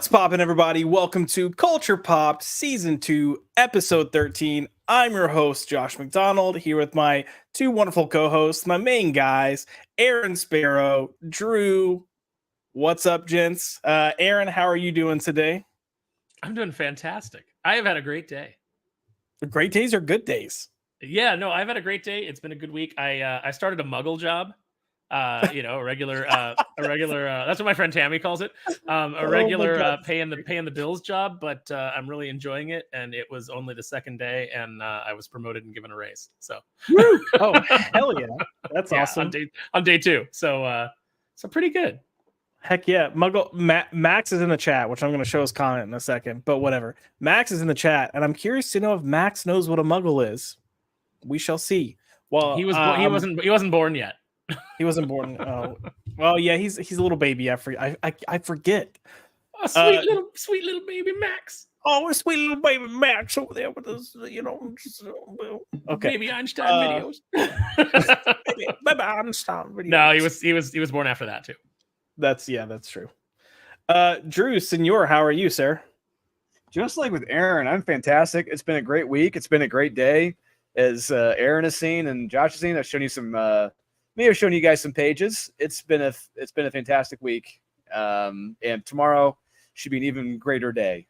What's poppin', everybody? Welcome to Culture Popped Season 2, Episode 13. I'm your host, Josh McDonald, here with my two wonderful co-hosts, my main guys, Aaron Sparrow, Drew. What's up, gents? Aaron, how are you doing today? I'm doing fantastic. I have had a great day. Great days are good days. Yeah, no, I've had a great day. It's been a good week. I started a muggle job. A regular that's what my friend Tammy calls it. A regular paying the bills job, but I'm really enjoying it. And it was only the second day, and I was promoted and given a raise. So oh hell yeah, that's awesome. On day 2. So pretty good. Heck yeah. Max is in the chat, which I'm going to show his comment in a second, but whatever. Max is in the chat, and I'm curious to know if Max knows what a muggle is. We shall see. Well, he wasn't born yet. He wasn't born. Oh, well, yeah, he's a little baby. I forget. Oh, sweet little baby Max. Oh, sweet little baby Max over there with us, okay. Baby Einstein videos. Baby Einstein videos. No, he was born after that too. That's true. Drew, Senor, how are you, sir? Just like with Aaron, I'm fantastic. It's been a great week. It's been a great day. As Aaron has seen and Josh has seen, I've shown you some. May have shown you guys some pages. It's been a fantastic week, and tomorrow should be an even greater day.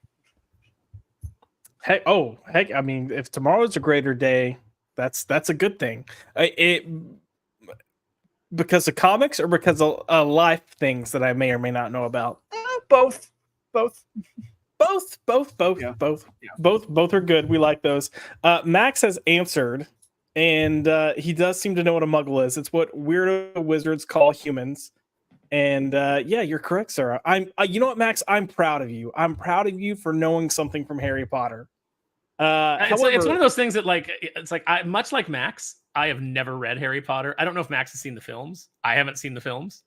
Heck! I mean, if tomorrow's a greater day, that's a good thing. Because of comics or because of life things that I may or may not know about. Both. Yeah. Both are good. We like those. Max has answered. And he does seem to know what a muggle is. It's what weirdo wizards call humans. And yeah, you're correct, sir. You know what, Max? I'm proud of you. I'm proud of you for knowing something from Harry Potter. However, it's one of those things that, much like Max, I have never read Harry Potter. I don't know if Max has seen the films. I haven't seen the films.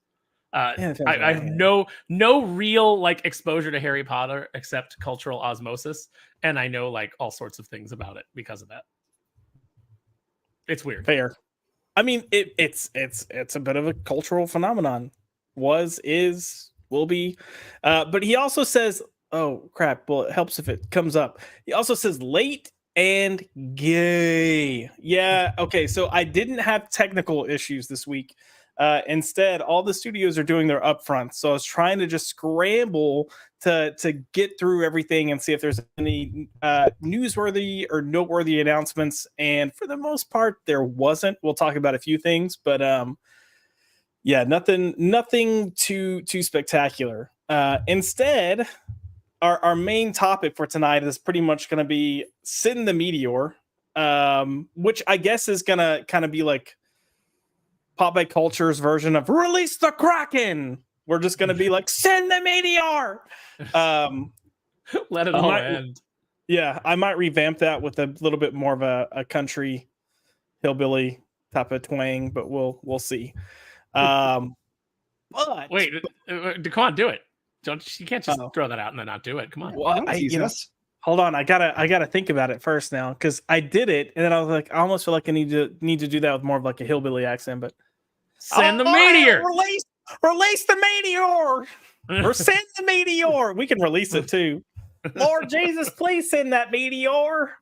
I have no real exposure to Harry Potter except cultural osmosis, and I know all sorts of things about it because of that. It's weird. Fair. I mean, it's a bit of a cultural phenomenon. Was, is, will be. But he also says, oh crap, well, it helps if it comes up. He also says late and gay. Yeah, okay, so I didn't have technical issues this week. Instead, all the studios are doing their upfront. So I was trying to just scramble to get through everything and see if there's any newsworthy or noteworthy announcements. And for the most part, there wasn't. We'll talk about a few things, but yeah, nothing too spectacular. Instead, our main topic for tonight is pretty much going to be Send the Meteor, which I guess is going to kind of be like Pop by Culture's version of Release the Kraken. We're just going to be like, send the meteor. Let it all end. Yeah, I might revamp that with a little bit more of a country hillbilly type of twang, but we'll see. But wait, come on, do it. You can't just throw that out and then not do it. Come on. Well, hold on, I gotta think about it first now, because I did it and then I was like, I almost feel like I need to do that with more of like a hillbilly accent. But send the meteor. Release the meteor. Or send the meteor. We can release it too. Lord Jesus, please send that meteor.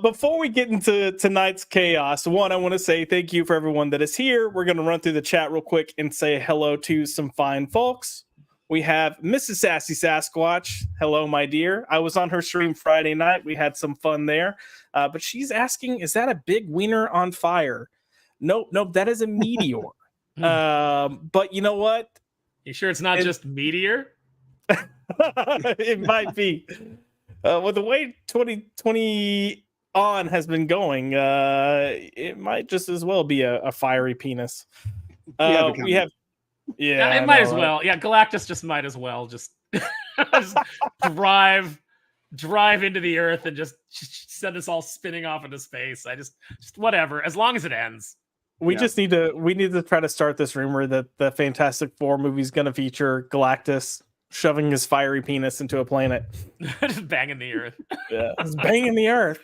Before we get into tonight's chaos, one, I want to say thank you for everyone that is here. We're going to run through the chat real quick and say hello to some fine folks. We have Mrs. Sassy Sasquatch. Hello, my dear. I was on her stream Friday night. We had some fun there. But she's asking, is that a big wiener on fire? Nope, that is a meteor. But you know what? You sure it's not just meteor? It might be. With the way 2020 on has been going, it might just as well be a fiery penis. We have, it might as well. Yeah, Galactus just might as well just drive into the Earth and just send us all spinning off into space. Just whatever, as long as it ends. We need to try to start this rumor that the Fantastic Four movie is going to feature Galactus shoving his fiery penis into a planet. Just banging the Earth. Yeah, just banging the Earth.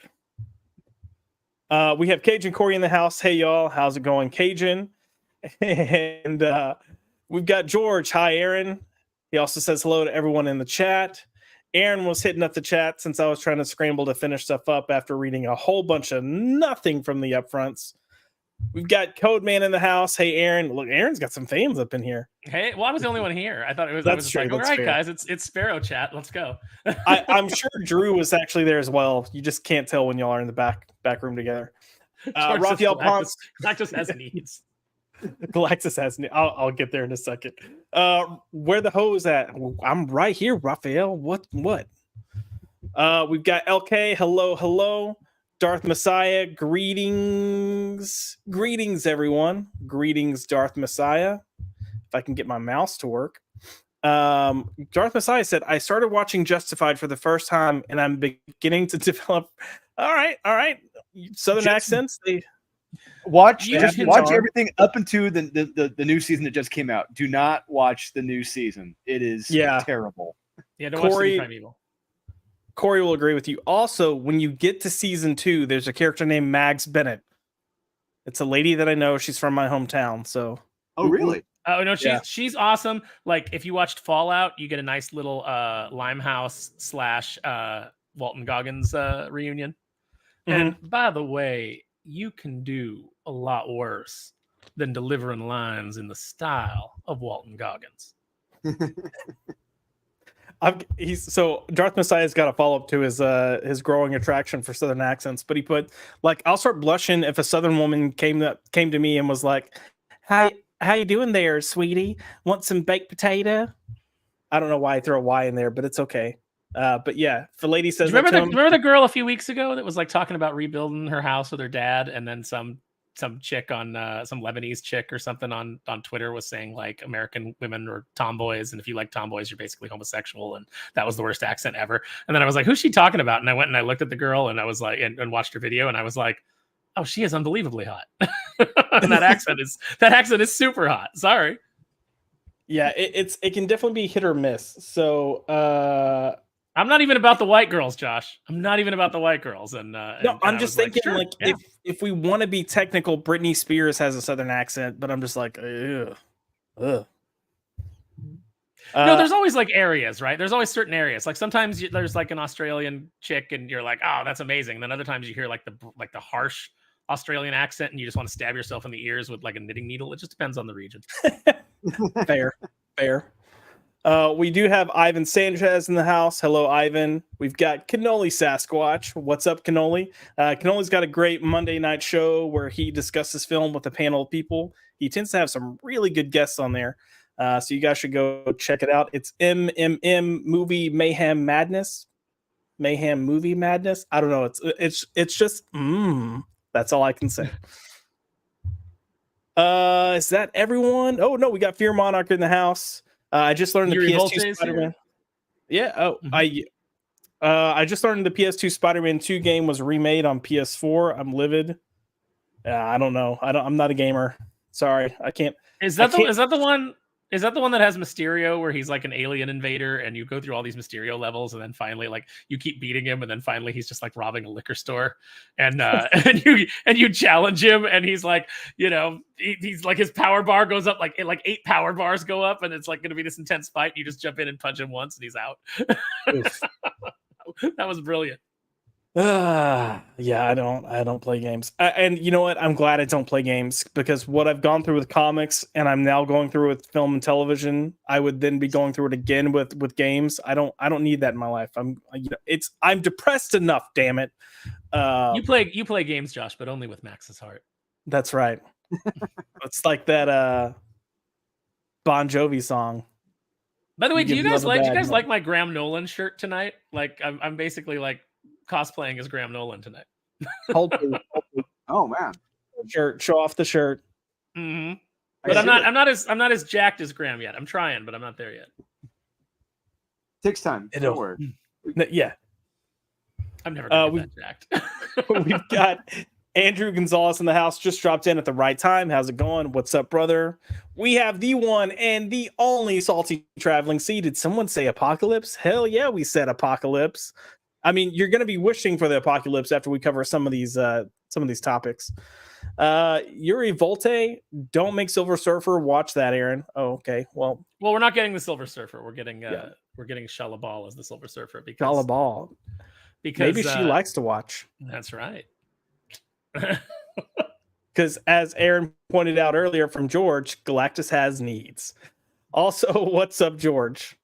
We have Cajun Corey in the house. Hey, y'all. How's it going, Cajun? And We've got George. Hi, Aaron. He also says hello to everyone in the chat. Aaron was hitting up the chat since I was trying to scramble to finish stuff up after reading a whole bunch of nothing from the upfronts. We've got Code Man in the house. Hey, Aaron. Look, Aaron's got some fans up in here. Hey, well, I was the only one here. I thought it was. That's I was just true, like, all that's right, fair. guys, it's Sparrow chat. Let's go. I'm sure Drew was actually there as well. You just can't tell when y'all are in the back room together. Raphael Ponce. Galactus has needs. Galactus has. I'll get there in a second. Where the hose at? I'm right here, Raphael. What? We've got LK. Hello. Darth Messiah. Greetings, everyone. Greetings, Darth Messiah. If I can get my mouse to work. Darth Messiah said, I started watching Justified for the first time, and I'm beginning to develop. All right. Southern accents. Watch everything up into the new season that just came out. Do not watch the new season. It is terrible. Yeah, don't watch the Primeval. Corey will agree with you. Also, when you get to season 2, there's a character named Mags Bennett. It's a lady that I know. She's from my hometown. So. Oh, really? Oh no, she's awesome. Like if you watched Fallout, you get a nice little Limehouse / Walton Goggins reunion. And by the way, you can do a lot worse than delivering lines in the style of Walton Goggins. Darth Messiah's got a follow-up to his growing attraction for Southern accents, but he put, like, I'll start blushing if a Southern woman came to me and was like, how you doing there, sweetie? Want some baked potato? I don't know why I throw a Y in there, but it's okay. But yeah, if a lady says, remember the girl a few weeks ago that was like talking about rebuilding her house with her dad, and then some chick on some Lebanese chick or something on Twitter was saying like American women are tomboys, and if you like tomboys, you're basically homosexual, and that was the worst accent ever. And then I was like, who's she talking about? And I went and I looked at the girl, and I was like, and watched her video, and I was like, oh, she is unbelievably hot. And that accent is super hot. Sorry. Yeah, it can definitely be hit or miss. So I'm not even about the white girls, Josh. I'm not even about the white girls. I'm just thinking, like, if we want to be technical, Britney Spears has a Southern accent, but I'm just like, ugh. No, there's always like areas, right? There's always certain areas. Like sometimes there's like an Australian chick, and you're like, oh, that's amazing. And then other times you hear like the harsh Australian accent, and you just want to stab yourself in the ears with like a knitting needle. It just depends on the region. Fair. We do have Ivan Sanchez in the house. Hello, Ivan. We've got Cannoli Sasquatch. What's up, Cannoli? Cannoli's got a great Monday night show where he discusses film with a panel of people. He tends to have some really good guests on there. So you guys should go check it out. It's MMM Movie Mayhem Madness. Mayhem Movie Madness. I don't know. It's just that's all I can say. Is that everyone? Oh no, we got Fear Monarch in the house. I just learned the PS2 Spider-Man. Yeah. Oh, I just learned the PS2 Spider-Man 2 game was remade on PS4. I'm livid. I don't know. I'm not a gamer. Sorry, I can't. Is that the one? Is that the one that has Mysterio, where he's like an alien invader, and you go through all these Mysterio levels, and then finally, like, you keep beating him, and then finally he's just like robbing a liquor store, and and you challenge him, and he's like, he's like, his power bar goes up, like 8 power bars go up, and it's like going to be this intense fight. And you just jump in and punch him once, and he's out. That was brilliant. Yeah, I don't play games. And you know what? I'm glad I don't play games, because what I've gone through with comics and I'm now going through with film and television, I would then be going through it again with games. I don't need that in my life. I'm depressed enough, damn it. You play games, Josh, but only with Max's heart. That's right. It's like that Bon Jovi song. By the way, do you guys like my Graham Nolan shirt tonight? Like I'm basically like cosplaying as Graham Nolan tonight. Oh man, shirt, show off the shirt. Mm-hmm. But I'm not as jacked as Graham yet. I'm trying, but I'm not there yet. Takes time. Don't worry. Yeah, I'm never gonna get that jacked. We've got Andrew Gonzalez in the house. Just dropped in at the right time. How's it going? What's up, brother? We have the one and the only Salty Traveling C. Did someone say apocalypse? Hell yeah, we said apocalypse. I mean, you're going to be wishing for the apocalypse after we cover some of these topics. Yuri Volte, don't make Silver Surfer. Watch that, Aaron. Oh, okay. Well, we're not getting the Silver Surfer. We're getting Shalabal as the Silver Surfer because maybe she likes to watch. That's right. Because as Aaron pointed out earlier from George, Galactus has needs. Also, what's up, George?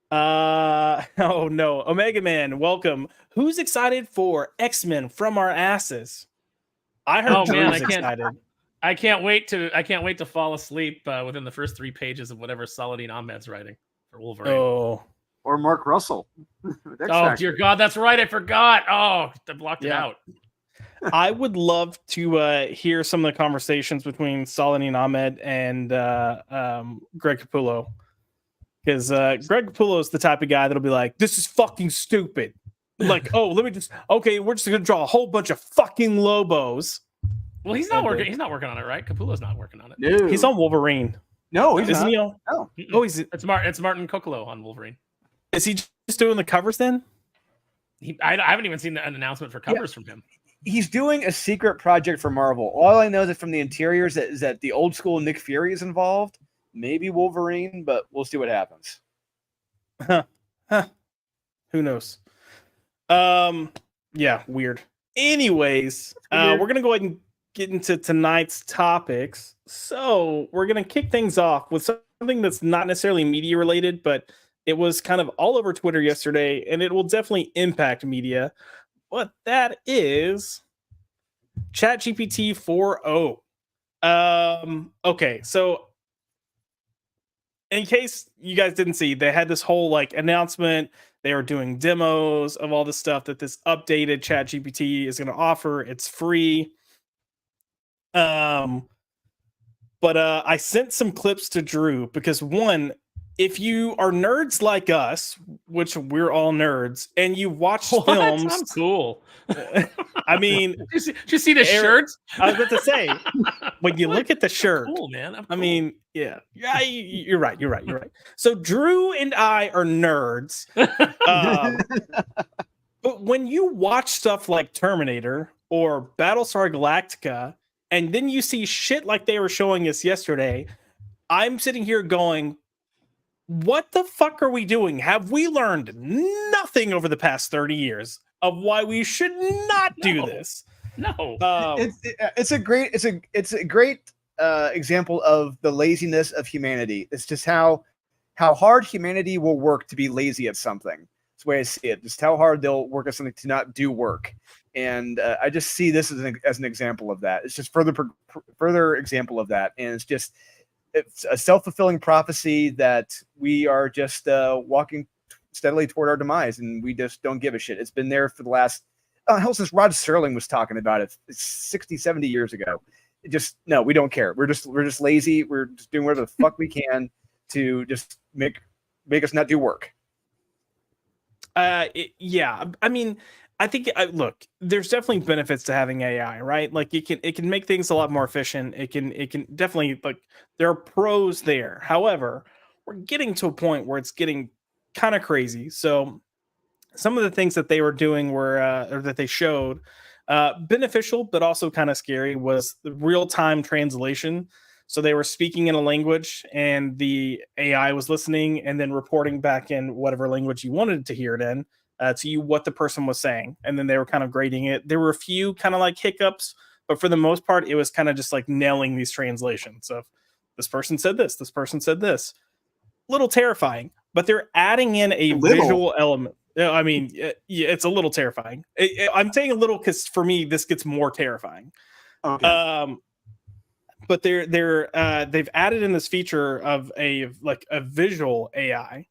Oh no, Omega Man, welcome. Who's excited for X-Men From Our Asses? I heard Drew's excited. I can't wait to fall asleep within the first 3 pages of whatever Saladin Ahmed's writing for Wolverine. Oh, or Mark Russell. Oh dear God, that's right. I forgot. Oh, I blocked it out. I would love to hear some of the conversations between Saladin Ahmed and Greg Capullo. Because Greg Capullo is the type of guy that'll be like, this is fucking stupid. Like, oh, we're just going to draw a whole bunch of fucking Lobos. Well, he's not working. He's not working on it, right? Capullo's not working on it. No. He's on Wolverine. No, he's not. He on? No. Oh, it's Martin Coccolo on Wolverine. Is he just doing the covers then? I haven't even seen an announcement for covers from him. He's doing a secret project for Marvel. All I know is that from the interiors is that the old school Nick Fury is involved. Maybe Wolverine, but we'll see what happens. Who knows? Yeah, weird. Anyways, we're gonna go ahead and get into tonight's topics. So we're gonna kick things off with something that's not necessarily media related, but it was kind of all over Twitter yesterday, and it will definitely impact media. But that is ChapGPT 4.0. Okay, so in case you guys didn't see, they had this whole like announcement. They were doing demos of all the stuff that this updated ChapGPT is going to offer. It's free. But I sent some clips to Drew because one, if you are nerds like us, which we're all nerds, and you watch films, I'm cool. I mean, did you see the shirts? I was about to say, when you look at the shirt, cool, man. Cool. I mean, yeah, you're right. So Drew and I are nerds, but when you watch stuff like Terminator or Battlestar Galactica, and then you see shit like they were showing us yesterday, I'm sitting here going, what the fuck are we doing? Have we learned nothing over the past 30 years of why we should not do this? No. It's a great example of the laziness of humanity. It's just how hard humanity will work to be lazy at something. That's the way I see it. Just how hard they'll work at something to not do work. And I just see this as an example of that. It's just further example of that. And it's a self-fulfilling prophecy that we are just walking steadily toward our demise, and we just don't give a shit. It's been there for the last since Rod Serling was talking about it 60, 70 years ago. No, we don't care. We're just lazy. We're just doing whatever the fuck we can to just make us not do work. Yeah, I mean, I think look, there's definitely benefits to having AI, right? Like it can make things a lot more efficient. It can definitely, like, there are pros there. However, we're getting to a point where it's getting kind of crazy. So some of the things that they were doing were or that they showed beneficial, but also kind of scary, was the real-time translation. So they were speaking in a language and the AI was listening and then reporting back in whatever language you wanted to hear it in. To you what the person was saying, and then they were kind of grading it. There were a few kind of like hiccups, but for the most part, it was kind of just like nailing these translations of this person said this a little terrifying, but they're adding in a visual element. I mean, yeah, it's a little terrifying. I'm saying a little because for me, this gets more terrifying. Okay. But they've added in this feature of a visual AI.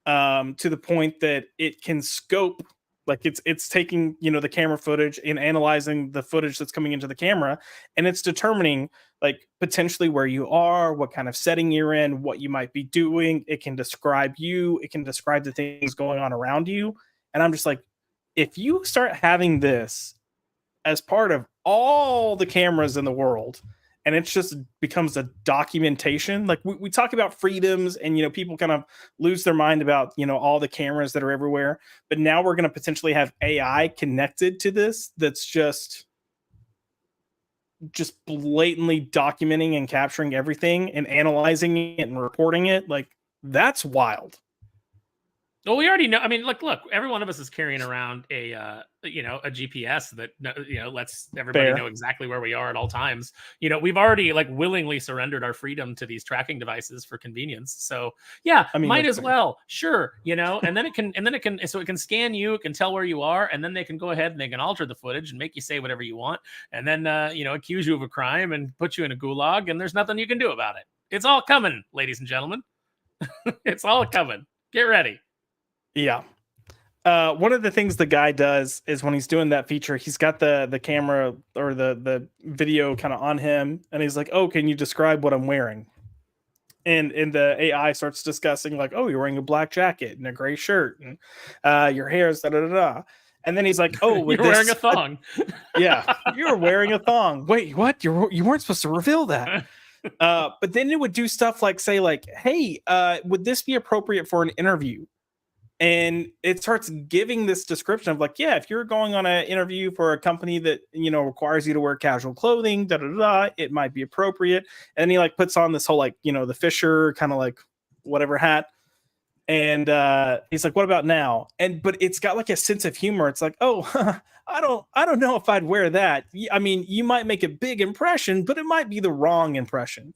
To the point that it can scope, like it's taking, the camera footage and analyzing the footage that's coming into the camera, and it's determining like potentially where you are, what kind of setting you're in, what you might be doing. It can describe you, it can describe the things going on around you. And I'm just like, if you start having this as part of all the cameras in the world, and it just becomes a documentation. Like we talk about freedoms, and people kind of lose their mind about all the cameras that are everywhere. But now we're going to potentially have AI connected to this. That's just just blatantly documenting and capturing everything and analyzing it and reporting it, like that's wild. Well, we already know. I mean, look, every one of us is carrying around a GPS that lets everybody know exactly where we are at all times. We've already like willingly surrendered our freedom to these tracking devices for convenience. So yeah, I mean, might as well, sure, and then it can so it can scan you, it can tell where you are, and then they can go ahead and they can alter the footage and make you say whatever you want, and then accuse you of a crime and put you in a gulag, and there's nothing you can do about it. It's all coming, ladies and gentlemen. It's all coming. Get ready. Yeah. One of the things the guy does is when he's doing that feature, he's got the camera or the video kind of on him, and he's like, "Oh, can you describe what I'm wearing?" And the AI starts discussing like, "Oh, you're wearing a black jacket and a gray shirt, and your hair is da da da da." And then he's like, "Oh, you're wearing a thong." Yeah, you're wearing a thong. Wait, what? You weren't supposed to reveal that. But then it would do stuff like say like, "Hey, would this be appropriate for an interview?" And it starts giving this description of like, yeah, if you're going on an interview for a company that, requires you to wear casual clothing, it might be appropriate. And he like puts on this whole, like, the Fisher kind of like whatever hat. And he's like, what about now? But it's got like a sense of humor. It's like, oh, I don't know if I'd wear that. I mean, you might make a big impression, but it might be the wrong impression.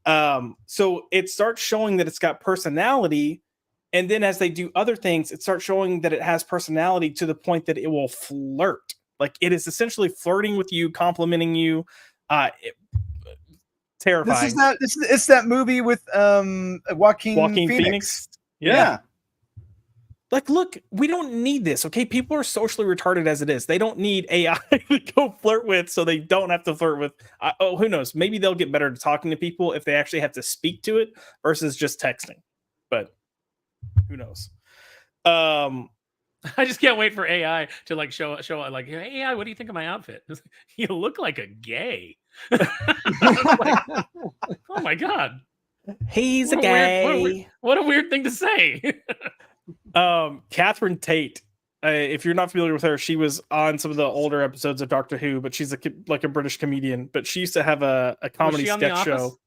So it starts showing that it's got personality. And then as they do other things, it starts showing that it has personality to the point that it will flirt. Like it is essentially flirting with you, complimenting you. Terrifying. It's that movie with Joaquin Phoenix. Yeah. Like, look, we don't need this. Okay, people are socially retarded as it is. They don't need AI to go flirt with, so they don't have to flirt with. Who knows? Maybe they'll get better at talking to people if they actually have to speak to it versus just texting. But who knows? I just can't wait for AI to like show like, hey, AI, what do you think of my outfit? You look like a gay. Like, oh my god, he's a gay. What a weird thing to say. Catherine Tate. If you're not familiar with her, she was on some of the older episodes of Doctor Who, but she's like a British comedian. But she used to have a comedy sketch show.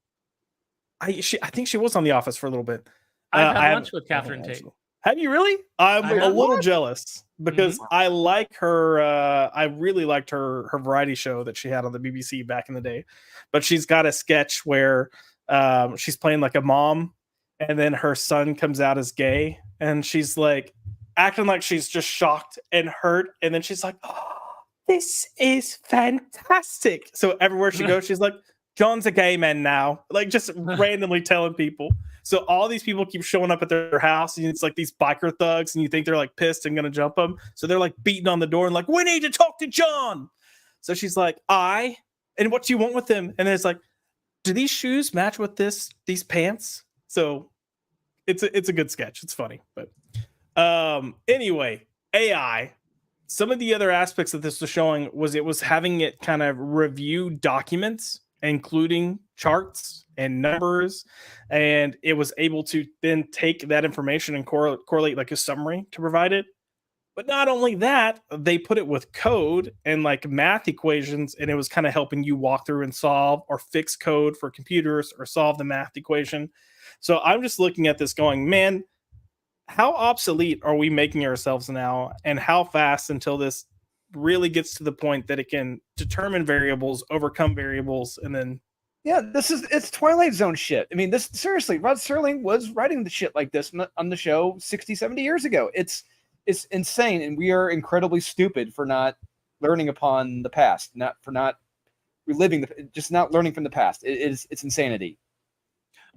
I think she was on The Office for a little bit. I've had lunch with Catherine Tate. Have you really? I'm a little jealous because I like her. I really liked her variety show that she had on the BBC back in the day. But she's got a sketch where she's playing like a mom, and then her son comes out as gay, and she's like acting like she's just shocked and hurt, and then she's like, "Oh, this is fantastic!" So everywhere she goes, she's like, "John's a gay man now," like just randomly telling people. So all these people keep showing up at their house, and it's like these biker thugs, and you think they're like pissed and gonna jump them. So they're like beating on the door and like, "We need to talk to John." So she's like, and what do you want with them? And then it's like, do these shoes match with these pants? So it's a good sketch. It's funny, but anyway, AI. Some of the other aspects that this was showing was it was having it kind of review documents, including charts and numbers, and it was able to then take that information and correlate like a summary to provide it. But not only that, they put it with code and like math equations, and it was kind of helping you walk through and solve or fix code for computers or solve the math equation. So I'm just looking at this going, man, how obsolete are we making ourselves now, and how fast until this really gets to the point that it can determine variables, overcome variables, and then it's Twilight Zone shit. I mean, this seriously, Rod Serling was writing the shit like this on the show 60, 70 years ago. It's insane, and we are incredibly stupid for not learning upon the past, not reliving just not learning from the past. It's insanity.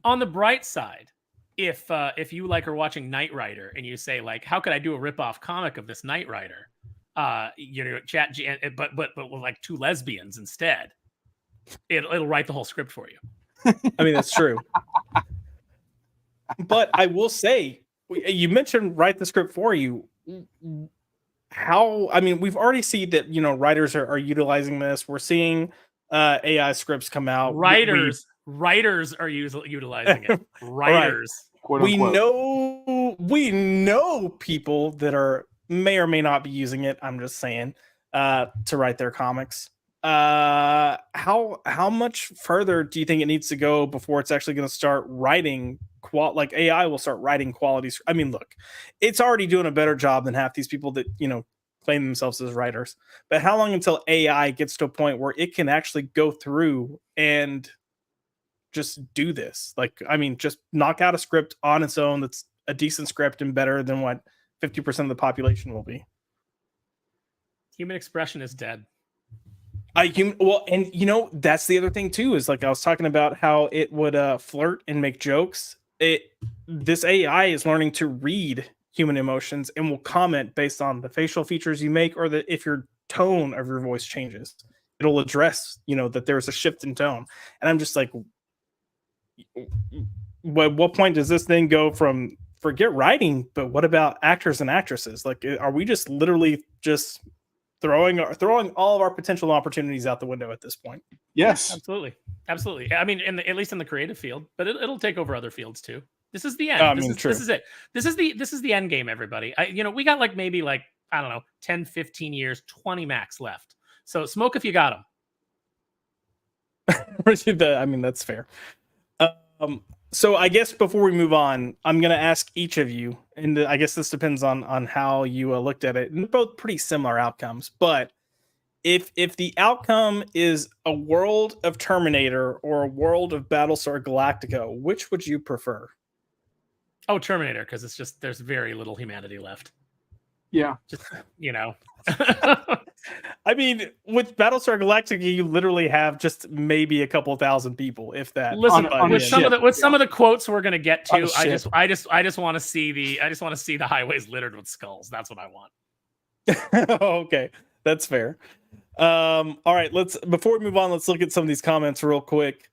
On the bright side, if you like are watching Knight Rider and you say like, how could I do a ripoff comic of this Knight Rider? But with like two lesbians instead. It'll write the whole script for you. I mean, that's true. But I will say, you mentioned write the script for you. We've already seen that, writers are utilizing this. We're seeing AI scripts come out. Writers are utilizing it. Writers. Right. We know people that may or may not be using it. I'm just saying, to write their comics. how much further do you think it needs to go before it's actually going to start writing like AI will start writing qualities? I mean, look, it's already doing a better job than half these people that, claim themselves as writers. But how long until AI gets to a point where it can actually go through and just do this? Like, I mean, just knock out a script on its own that's a decent script and better than what 50% of the population will be. Human expression is dead. Well, and that's the other thing too, is like I was talking about how it would flirt and make jokes. This AI is learning to read human emotions and will comment based on the facial features you make, or if your tone of your voice changes, it'll address that there's a shift in tone. And I'm just like, what point does this thing go from forget writing, but what about actors and actresses? Like, are we just literally just throwing all of our potential opportunities out the window at this point? Yes, absolutely. I mean, at least in the creative field, but it'll take over other fields too. This is the end. This is it. This is the end game, everybody. We got maybe I don't know, 10, 15 years, 20 max left. So smoke if you got them. I mean, that's fair. So I guess before we move on, I'm going to ask each of you, and I guess this depends on how you looked at it. And they're both pretty similar outcomes, but if the outcome is a world of Terminator or a world of Battlestar Galactica, which would you prefer? Oh, Terminator, because it's just there's very little humanity left. Yeah, just I mean, with Battlestar Galactica, you literally have just maybe a couple thousand people, if that. Listen, with some of the quotes we're gonna get to, I just want to see the highways littered with skulls. That's what I want. Okay, that's fair. All right, before we move on, let's look at some of these comments real quick.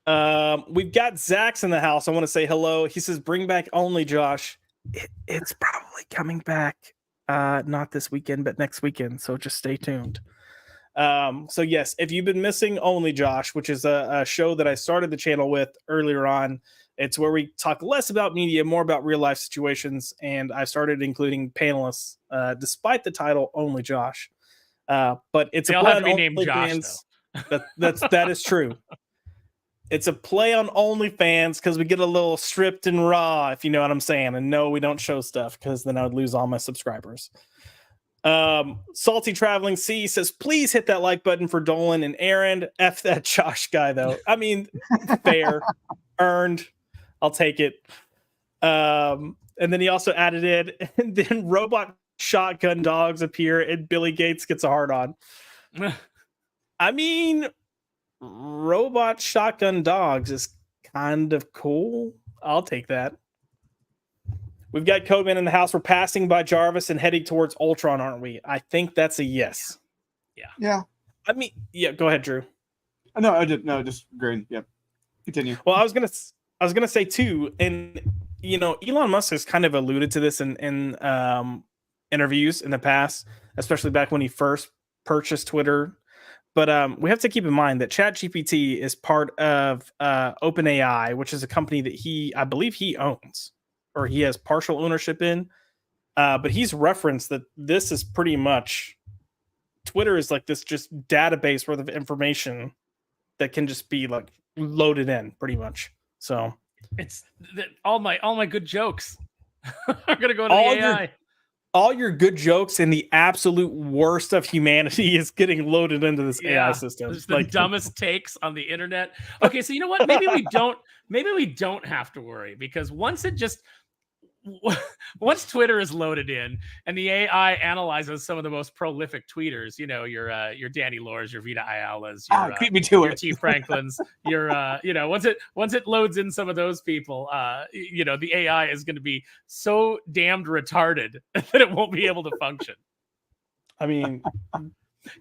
We've got Zach's in the house. I want to say hello. He says, "Bring back Only Josh." It's probably coming back. Not this weekend, but next weekend. So just stay tuned. So yes, if you've been missing Only Josh, which is a show that I started the channel with earlier on, it's where we talk less about media, more about real life situations. And I started including panelists, despite the title Only Josh. But it's they a all play have to on be named OnlyFans. Josh, that is true. It's a play on OnlyFans because we get a little stripped and raw, if you know what I'm saying. And no, we don't show stuff because then I would lose all my subscribers. Salty Traveling C says, please hit that like button for Dolan and Aaron. F that Josh guy, though. I mean, fair, earned. I'll take it. And then he also added it. And then robot shotgun dogs appear and Billy Gates gets a hard on. I mean, robot shotgun dogs is kind of cool. I'll take that. We've got Coben in the house. We're passing by Jarvis and heading towards Ultron, aren't we? I think that's a yes. Yeah. I mean, yeah. Go ahead, Drew. Just agreeing. Yep. Continue. Well, I was gonna say too, and Elon Musk has kind of alluded to this in interviews in the past, especially back when he first purchased Twitter. But we have to keep in mind that ChapGPT is part of OpenAI, which is a company that I believe he owns, or he has partial ownership in. But he's referenced that this is pretty much, Twitter is like this just database worth of information that can just be like loaded in pretty much. So it's all my good jokes are gonna go to the AI. All your good jokes and the absolute worst of humanity is getting loaded into this AI system. It's the dumbest takes on the internet. Okay, so you know what? Maybe we don't have to worry, because once Twitter is loaded in and the AI analyzes some of the most prolific tweeters, your Danny Lores, your Vita Ayalas, your T Franklins, once it loads in some of those people, the AI is going to be so damned retarded that it won't be able to function. I mean,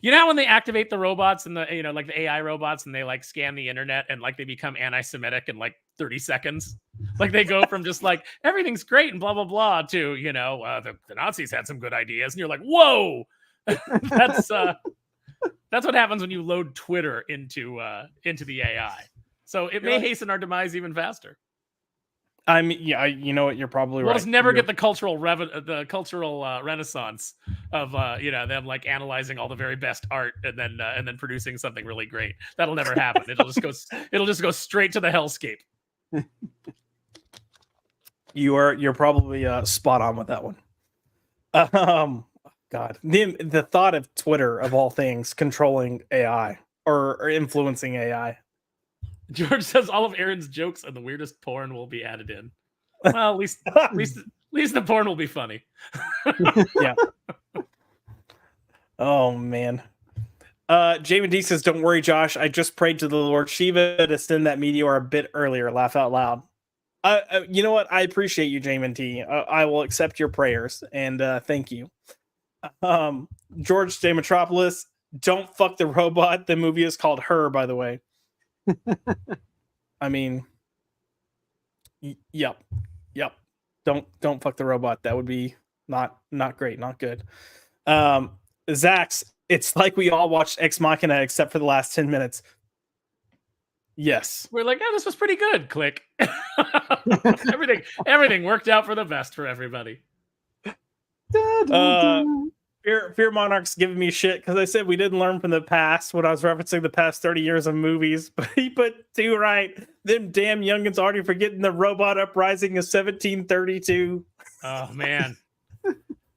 you know how when they activate the robots and the like the AI robots and they like scan the internet and like they become anti-Semitic in like 30 seconds, like they go from just like everything's great and blah blah blah to the Nazis had some good ideas, and you're like, whoa. That's what happens when you load Twitter into the AI. So it may hasten our demise even faster. I mean, yeah, you know what? You're probably right. We'll just never get the cultural renaissance of them like analyzing all the very best art and then producing something really great. That'll never happen. It'll just go straight to the hellscape. You're probably spot on with that one. God, the thought of Twitter of all things controlling AI or influencing AI. George says all of Aaron's jokes and the weirdest porn will be added in. Well, at least the porn will be funny. Yeah. Oh man. Jamin D says, "Don't worry, Josh. I just prayed to the Lord Shiva to send that meteor a bit earlier." Laugh out loud. You know what? I appreciate you, Jamin T. I will accept your prayers and thank you. George J. Metropolis, don't fuck the robot. The movie is called Her, by the way. I mean, yep. Don't fuck the robot. That would be not great, not good. Zax, it's like we all watched Ex Machina except for the last 10 minutes. Yes. We're like, oh, this was pretty good. Click. everything worked out for the best for everybody. Fear Monarch's giving me shit because I said we didn't learn from the past when I was referencing the past 30 years of movies, but he put two right. Them damn youngins already forgetting the robot uprising of 1732. Oh man,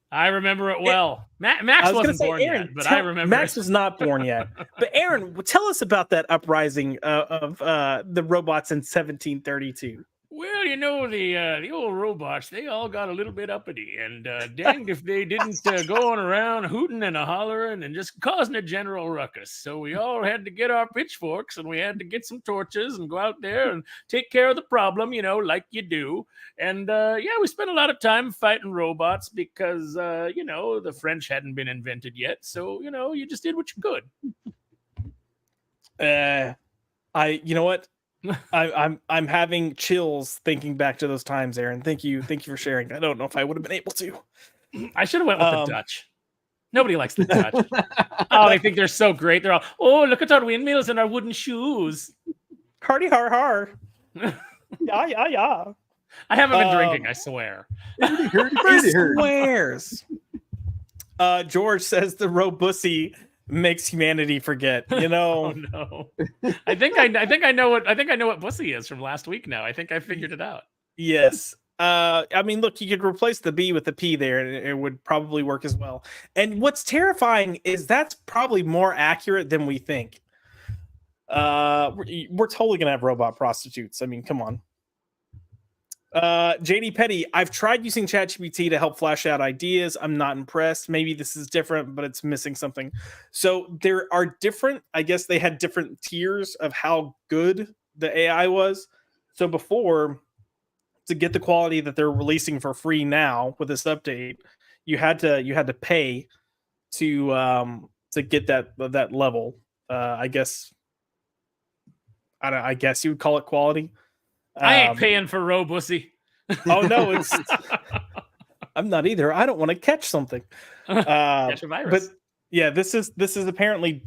I remember it well. Max wasn't born yet, but I remember. Max was not born yet. But Aaron, tell us about that uprising of the robots in 1732. Well, the old robots, they all got a little bit uppity, and danged if they didn't go on around hooting and hollering and just causing a general ruckus. So we all had to get our pitchforks and we had to get some torches and go out there and take care of the problem, like you do. And we spent a lot of time fighting robots because, the French hadn't been invented yet. So, you just did what you could. You know what? I'm having chills thinking back to those times, Aaron. Thank you for sharing. I don't know if I would have been able to. I should have went with the Dutch. Nobody likes the Dutch. Oh, they think they're so great. They're all, oh, look at our windmills and our wooden shoes. Hardy har har. Yeah. I haven't been drinking, I swear. He swears. George says the robussy makes humanity forget. Oh no. I think I know what bussy is from last week now. I think I figured it out. Yes. I mean, look, you could replace the B with the P there and it would probably work as well. And what's terrifying is that's probably more accurate than we think. We're totally gonna have robot prostitutes. I mean, come on. JD Petty, I've tried using ChatGPT to help flash out ideas. I'm not impressed. Maybe this is different, but it's missing something. So there are different, I guess they had different tiers of how good the AI was. So before, to get the quality that they're releasing for free now with this update, you had to pay to get that level. I guess you would call it quality. I ain't paying for Robussy. Oh no, I'm not either. I don't want to catch something. Catch a virus. But yeah, this is apparently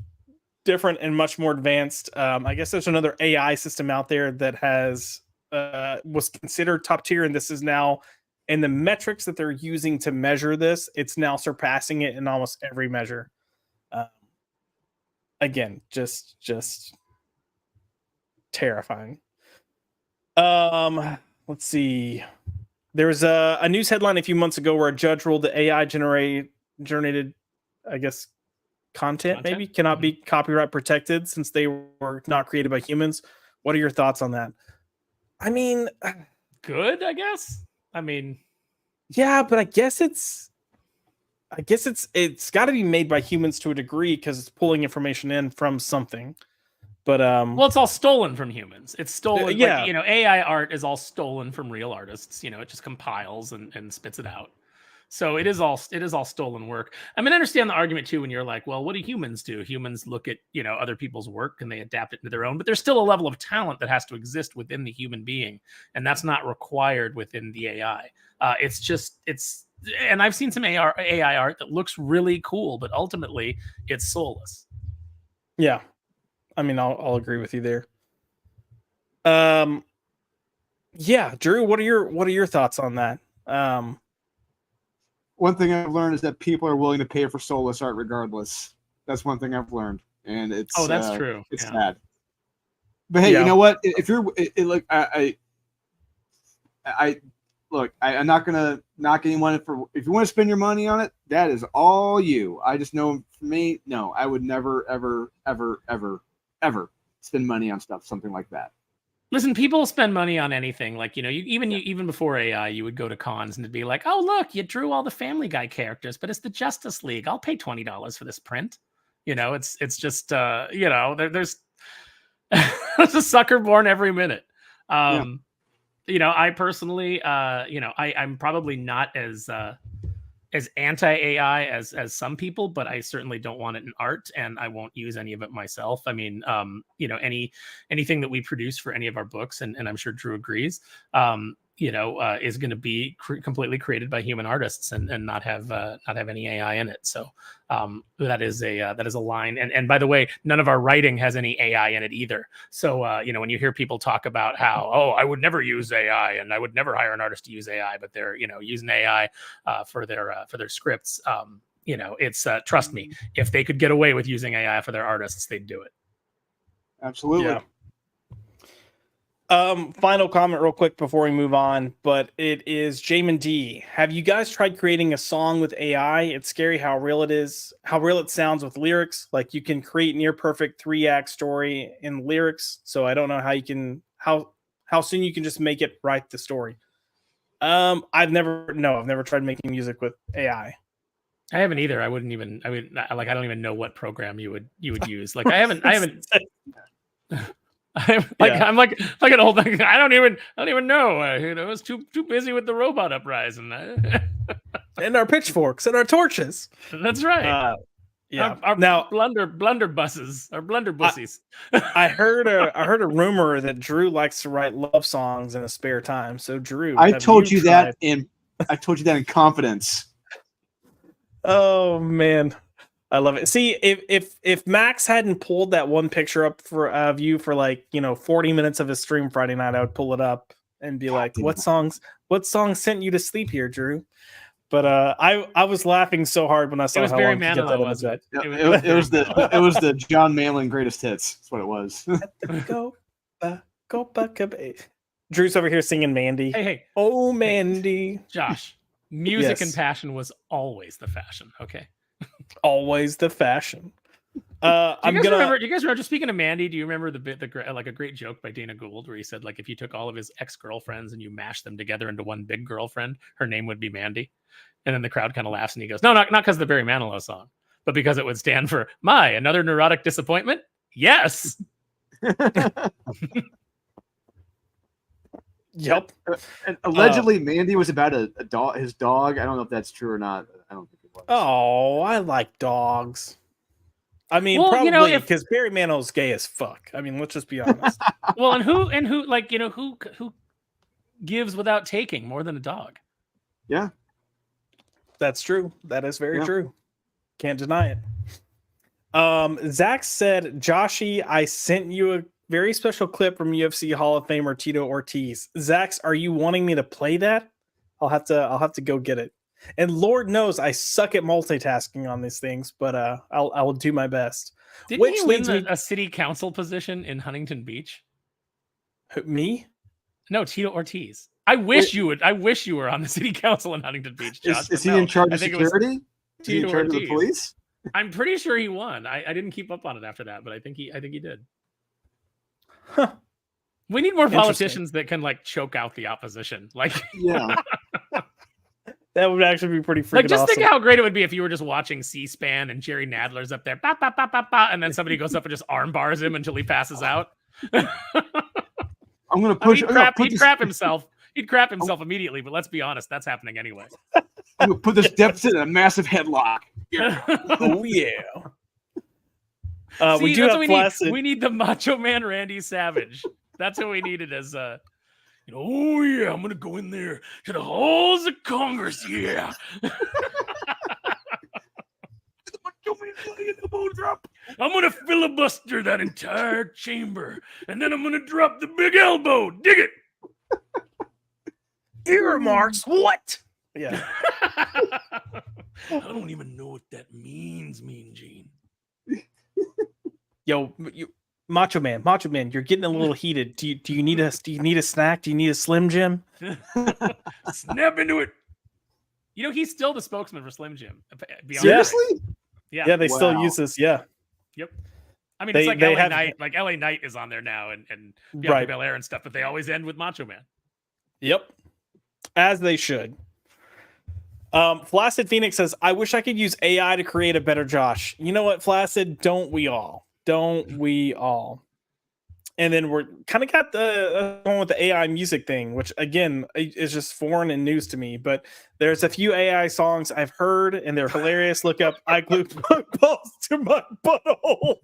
different and much more advanced. I guess there's another AI system out there that has was considered top tier, and this is now in the metrics that they're using to measure this. It's now surpassing it in almost every measure. Again, just terrifying. Let's see. There was a news headline a few months ago where a judge ruled that AI generated, I guess, content maybe cannot be copyright protected since they were not created by humans. What are your thoughts on that? I mean, good, I guess. I mean, yeah, but I guess it's got to be made by humans to a degree because it's pulling information in from something. But well, it's all stolen from humans. It's stolen. Yeah. Like, AI art is all stolen from real artists. It just compiles and spits it out. So it is all stolen work. I mean, I understand the argument too when you're like, well, what do humans do? Humans look at other people's work and they adapt it into their own. But there's still a level of talent that has to exist within the human being, and that's not required within the AI. And I've seen some AI art that looks really cool, but ultimately it's soulless. Yeah. I mean, I'll agree with you there. Yeah, Drew, what are your thoughts on that? One thing I've learned is that people are willing to pay for soulless art regardless. That's one thing I've learned, and it's that's true. It's sad. But hey, you know what? If you're like I'm not gonna knock anyone for if you want to spend your money on it. That is all you. I just know for me, no, I would never, ever, ever, ever, ever spend money on something like that. Listen, people spend money on anything. Like, even before AI, you would go to cons and it'd be like, oh, look, you drew all the Family Guy characters, but it's the Justice League. I'll pay $20 for this print. It's just, there's there's a sucker born every minute. I personally, I'm probably not as anti-AI as some people, but I certainly don't want it in art, and I won't use any of it myself. I mean, anything that we produce for any of our books, and I'm sure Drew agrees, is going to be completely created by human artists and not have any AI in it. So that is a line. And by the way, none of our writing has any AI in it either. So when you hear people talk about how, oh, I would never use AI and I would never hire an artist to use AI, but they're using AI for their scripts. It's trust me, if they could get away with using AI for their artists, they'd do it. Absolutely. Yeah. Final comment real quick before we move on, but it is Jamin D. Have you guys tried creating a song with AI? It's scary how real it is, how real it sounds with lyrics. Like you can create near perfect 3-act story in lyrics. So I don't know how you can, how soon you can just make it write the story. I've never tried making music with AI. I haven't either. I don't even know what program you would use. Like I haven't I'm like an old thing. I don't even know. I was too busy with the robot uprising and our pitchforks and our torches. That's right. Our now blunder buses, our blunder bussies. I heard a rumor that Drew likes to write love songs in his spare time. So Drew, I told you that in confidence. Oh man. I love it. See, if Max hadn't pulled that one picture up of you for 40 minutes of his stream Friday night, I would pull it up and be like, what songs sent you to sleep here, Drew? But I was laughing so hard when I saw how long you get that was it? It was the John Malin greatest hits. That's what it was. Go back. Drew's over here singing Mandy. Hey. Oh, Mandy. Hey, Josh, music and passion was always the fashion. Okay. Always the fashion. Do you guys remember? Just speaking of Mandy, do you remember a great joke by Dana Gould where he said if you took all of his ex-girlfriends and you mashed them together into one big girlfriend, her name would be Mandy, and then the crowd kind of laughs and he goes, no, not because of the Barry Manilow song, but because it would stand for another neurotic disappointment. Yes. Yep. And allegedly, Mandy was about a dog. His dog. I don't know if that's true or not. I don't think it was. Oh, I like dogs. I mean, probably because Barry Manilow's gay as fuck. I mean, let's just be honest. Well, and who gives without taking more than a dog? Yeah, that's true. That is very true. Can't deny it. Zach said, Joshy, I sent you a very special clip from UFC Hall of Famer Tito Ortiz. Zach, are you wanting me to play that? I'll have to go get it. And Lord knows I suck at multitasking on these things, but I'll do my best. Didn't you win a city council position in Huntington Beach? Me? No, Tito Ortiz. I wish you were on the city council in Huntington Beach, Josh. Is he in charge of security? Is he in charge of the police? I'm pretty sure he won. I didn't keep up on it after that, but I think he did. Huh. We need more politicians that can choke out the opposition. Yeah. That would actually be pretty freaking just awesome. Think how great it would be if you were just watching C-SPAN and Jerry Nadler's up there, bah, bah, bah, bah, bah, and then somebody goes up and just arm bars him until he passes out. I'm gonna push. He'd crap himself. He'd crap himself immediately. But let's be honest, that's happening anyway. I'm gonna put this deficit in a massive headlock. Oh yeah. We do have Placid. We need the Macho Man Randy Savage. That's what we needed as oh yeah, I'm gonna go in there to the halls of Congress. Yeah. I'm gonna filibuster that entire chamber, and then I'm gonna drop the big elbow. Dig it. Earmarks? What? Yeah. I don't even know what that means, Mean Gene. Yo, Macho Man, you're getting a little heated. Do you need a snack? Do you need a Slim Jim? Snap into it. You know, he's still the spokesman for Slim Jim. Seriously? Yeah, they still use this. Yeah. Yep. I mean, it's like LA Knight. Like LA Knight is on there now, and Bianca Belair and stuff, but they always end with Macho Man. Yep. As they should. Flaccid Phoenix says, I wish I could use AI to create a better Josh. You know what, Flaccid? Don't we all? And then we're kind of got the one with the AI music thing, which again is just foreign and news to me. But there's a few AI songs I've heard and they're hilarious. Look up I glued my balls to my butthole.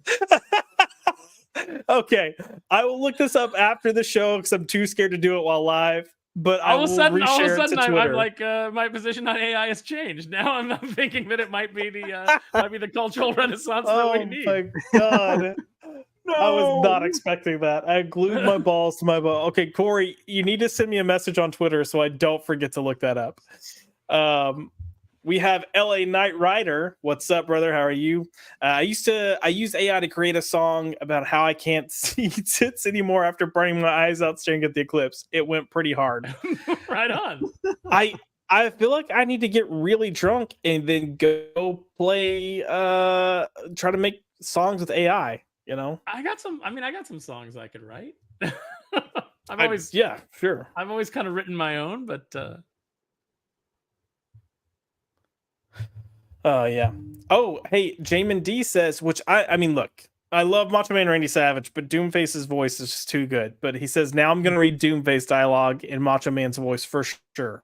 Okay, I will look this up after the show because I'm too scared to do it while live. But all of a sudden, I'm like, my position on AI has changed. Now I'm thinking that it might be the cultural renaissance that we need. Oh my god. No. I was not expecting that. I glued my balls to my butt. Okay, Corey, you need to send me a message on Twitter so I don't forget to look that up. We have LA Knight Rider. What's up, brother? How are you? I used AI to create a song about how I can't see tits anymore after burning my eyes out staring at the eclipse. It went pretty hard. Right on. I feel like I need to get really drunk and then go play try to make songs with AI. You know, I got some songs I could write. I've always kind of written my own, but yeah. Oh, hey, Jamin D says, which I mean, look, I love Macho Man Randy Savage, but Doomface's voice is just too good. But he says, now I'm gonna read Doomface dialogue in Macho Man's voice for sure.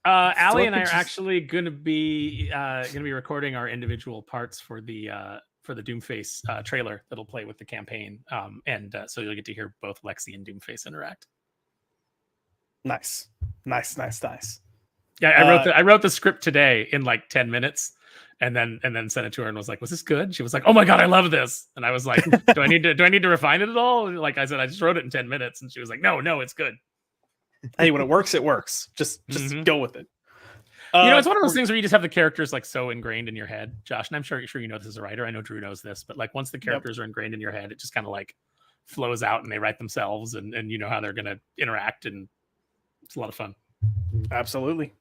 Allie and I are actually gonna be recording our individual parts for the Doomface trailer that'll play with the campaign. So you'll get to hear both Lexi and Doomface interact. Nice. Yeah, I wrote the script today in like 10 minutes and then sent it to her and was like, was this good? She was like, oh my God, I love this. And I was like, do I need to refine it at all? Like I said, I just wrote it in 10 minutes. And she was like, no, it's good. Hey, when it works, it works. Just go with it. It's one of those things where you just have the characters like so ingrained in your head, Josh. And I'm sure you know this as a writer. I know Drew knows this, but like once the characters are ingrained in your head, it just kind of like flows out and they write themselves and you know how they're going to interact. And it's a lot of fun. Absolutely.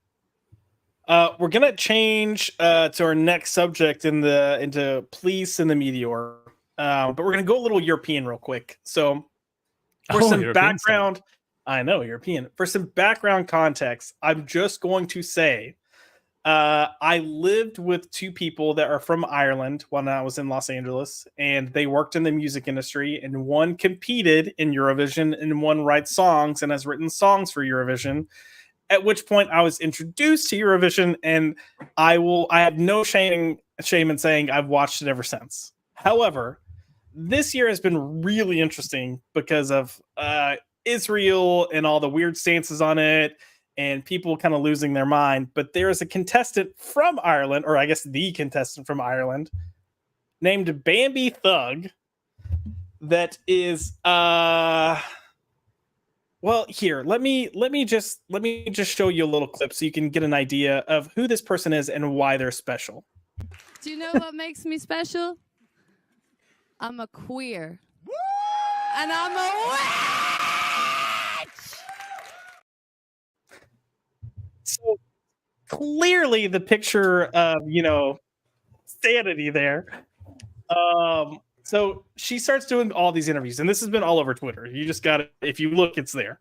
We're going to change to our next subject into police and the Meteor. But we're going to go a little European real quick. So for some European background, stuff. I know European. For some background context, I'm just going to say I lived with two people that are from Ireland when I was in Los Angeles, and they worked in the music industry, and one competed in Eurovision and one writes songs and has written songs for Eurovision, at which point I was introduced to Eurovision, and I have no shame in saying I've watched it ever since. However, this year has been really interesting because of Israel and all the weird stances on it and people kind of losing their mind. But there is a contestant from Ireland, or I guess the contestant from Ireland, named Bambi Thug, that is well, here, let me just show you a little clip so you can get an idea of who this person is and why they're special. Do you know what makes me special? I'm a queer. And I'm a witch! So clearly the picture of, sanity there. So she starts doing all these interviews, and this has been all over Twitter. You just got it. If you look, it's there.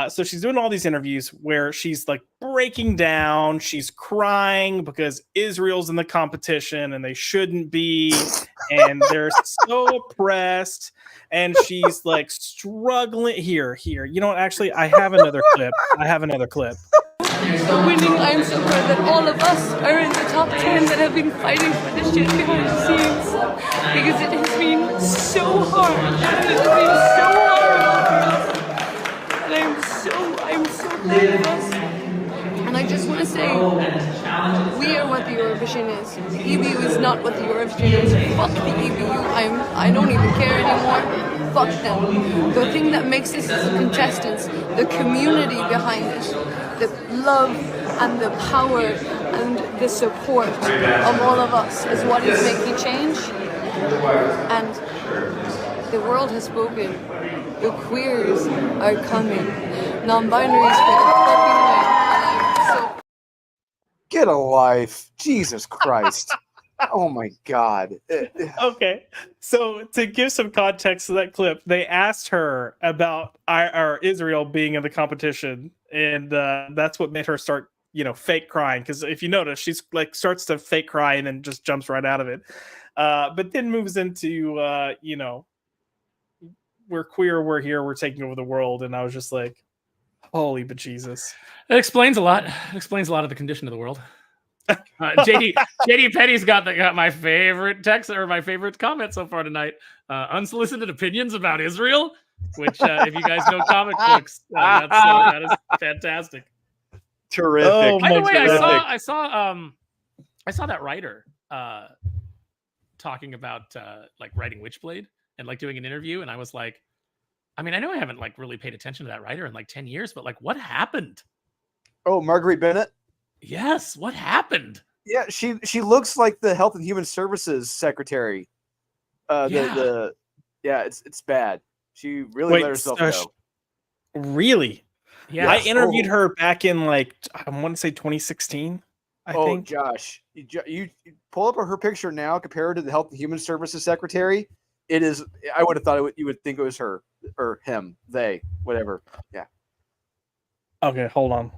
So she's doing all these interviews where she's like breaking down. She's crying because Israel's in the competition and they shouldn't be. And they're so oppressed. And she's like struggling. Here. You know what? Actually, I have another clip. Winning, I am so proud that all of us are in the top 10 that have been fighting for this shit behind the scenes, because it has been so hard. And I'm so proud of us. And I just want to say, we are what the Eurovision is. The EBU is not what the Eurovision is. Fuck the EBU. I don't even care anymore. Fuck them. The thing that makes this is the contestants, the community behind it. the love and the power and the support of all of us is what is making change. And the world has spoken. The queers are coming. Non-binaries for the fucking win. So Get a life. Jesus Christ. Oh my God. Okay, so to give some context to that clip, they asked her about Israel being in the competition, and that's what made her start, fake crying. Because if you notice, she's like starts to fake cry and then just jumps right out of it, but then moves into we're queer, we're here, we're taking over the world, and I was just like, holy bejesus. It explains a lot. It explains a lot of the condition of the world. JD Petty's got my favorite text or my favorite comment so far tonight. Unsolicited opinions about Israel, which if you guys know comic books, that is fantastic. Terrific. Oh, By the way, terrific. I saw that writer talking about like writing Witchblade and like doing an interview, and I was like, I mean, I know I haven't like really paid attention to that writer in like 10 years, but like, what happened? Oh, Marguerite Bennett. Yes, what happened? Yeah, she looks like the Health and Human Services secretary. Yeah, it's bad. She really let herself go. Really? Yeah. I interviewed her back in like I want to say 2016. I think. Josh, you pull up her picture now compared to the Health and Human Services secretary. It is. I would have thought you would think it was her or him, they, whatever. Yeah. Okay, hold on.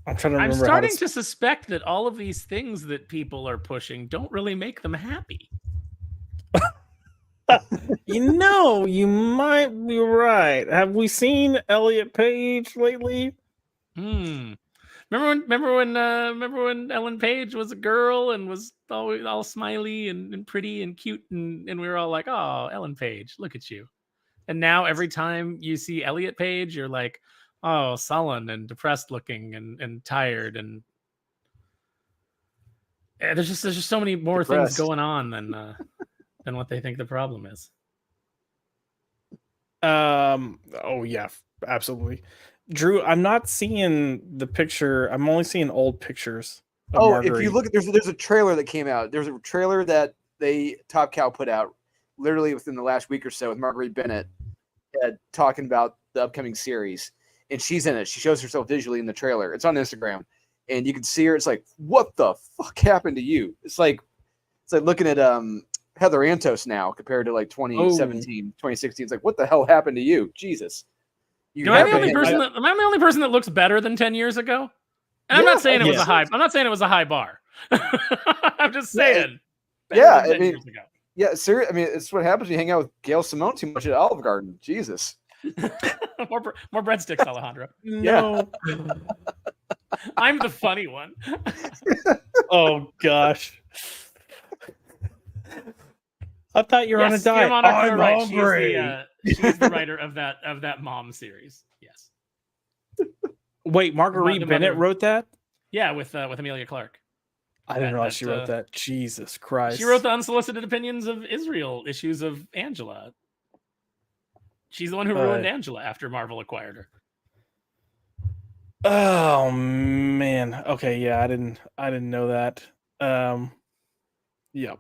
I'm trying to remember. I'm starting to suspect that all of these things that people are pushing don't really make them happy. You might be right. Have we seen Elliot Page lately? Remember when Ellen Page was a girl and was always all smiley and pretty and cute and we were all like, oh, Ellen Page, look at you. And now every time you see Elliot Page, you're like, oh, sullen and depressed looking and tired, and there's just so many more things going on than what they think the problem is. Oh yeah, absolutely. Drew, I'm not seeing the picture. I'm only seeing old pictures. If you look at there's a trailer that came out. There's a trailer that Top Cow put out literally within the last week or so with Marguerite Bennett talking about the upcoming series. And she's in it. She shows herself visually in the trailer. It's on Instagram. And you can see her. It's like, what the fuck happened to you? It's like looking at Heather Antos now compared to like 2017, 2016. It's like, what the hell happened to you? Jesus. Am I the only person that looks better than 10 years ago? And I'm not saying it was a high. I'm not saying it was a high bar. I'm just saying. Yeah, I mean, yeah, seriously. I mean, it's what happens when you hang out with Gail Simone too much at Olive Garden. Jesus. more breadsticks, Alejandro. No. I'm the funny one. Oh gosh. I thought you were on a diet. I'm hungry. She's the writer of that Mom series. Yes. Wait, Marguerite Bennett wrote that? Yeah, with Amelia Clark. I didn't realize she wrote that. Jesus Christ. She wrote the unsolicited opinions of Israel issues of Angela. She's the one who ruined Angela after Marvel acquired her. Oh man. Okay, yeah, I didn't know that. Yep.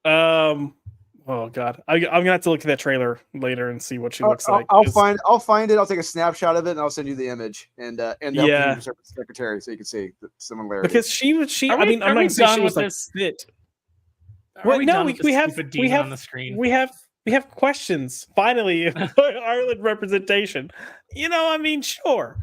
Oh god. I'm gonna have to look at that trailer later and see what she looks like. I'll find it. I'll take a snapshot of it and I'll send you the image and the secretary so you can see the similarity. Because she I mean, I'm not saying she was like fit. We have on the screen. We have questions. Finally, Ireland representation. I mean, sure.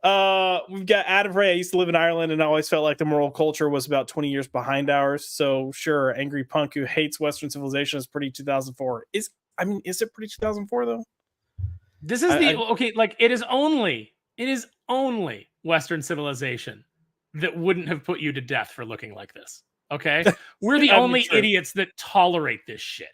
We've got Adam Ray. I used to live in Ireland and I always felt like the moral culture was about 20 years behind ours. So sure, angry punk who hates Western civilization is pretty 2004. Is it pretty 2004 though? This is it is only Western civilization that wouldn't have put you to death for looking like this. Okay. We're the only idiots that tolerate this shit.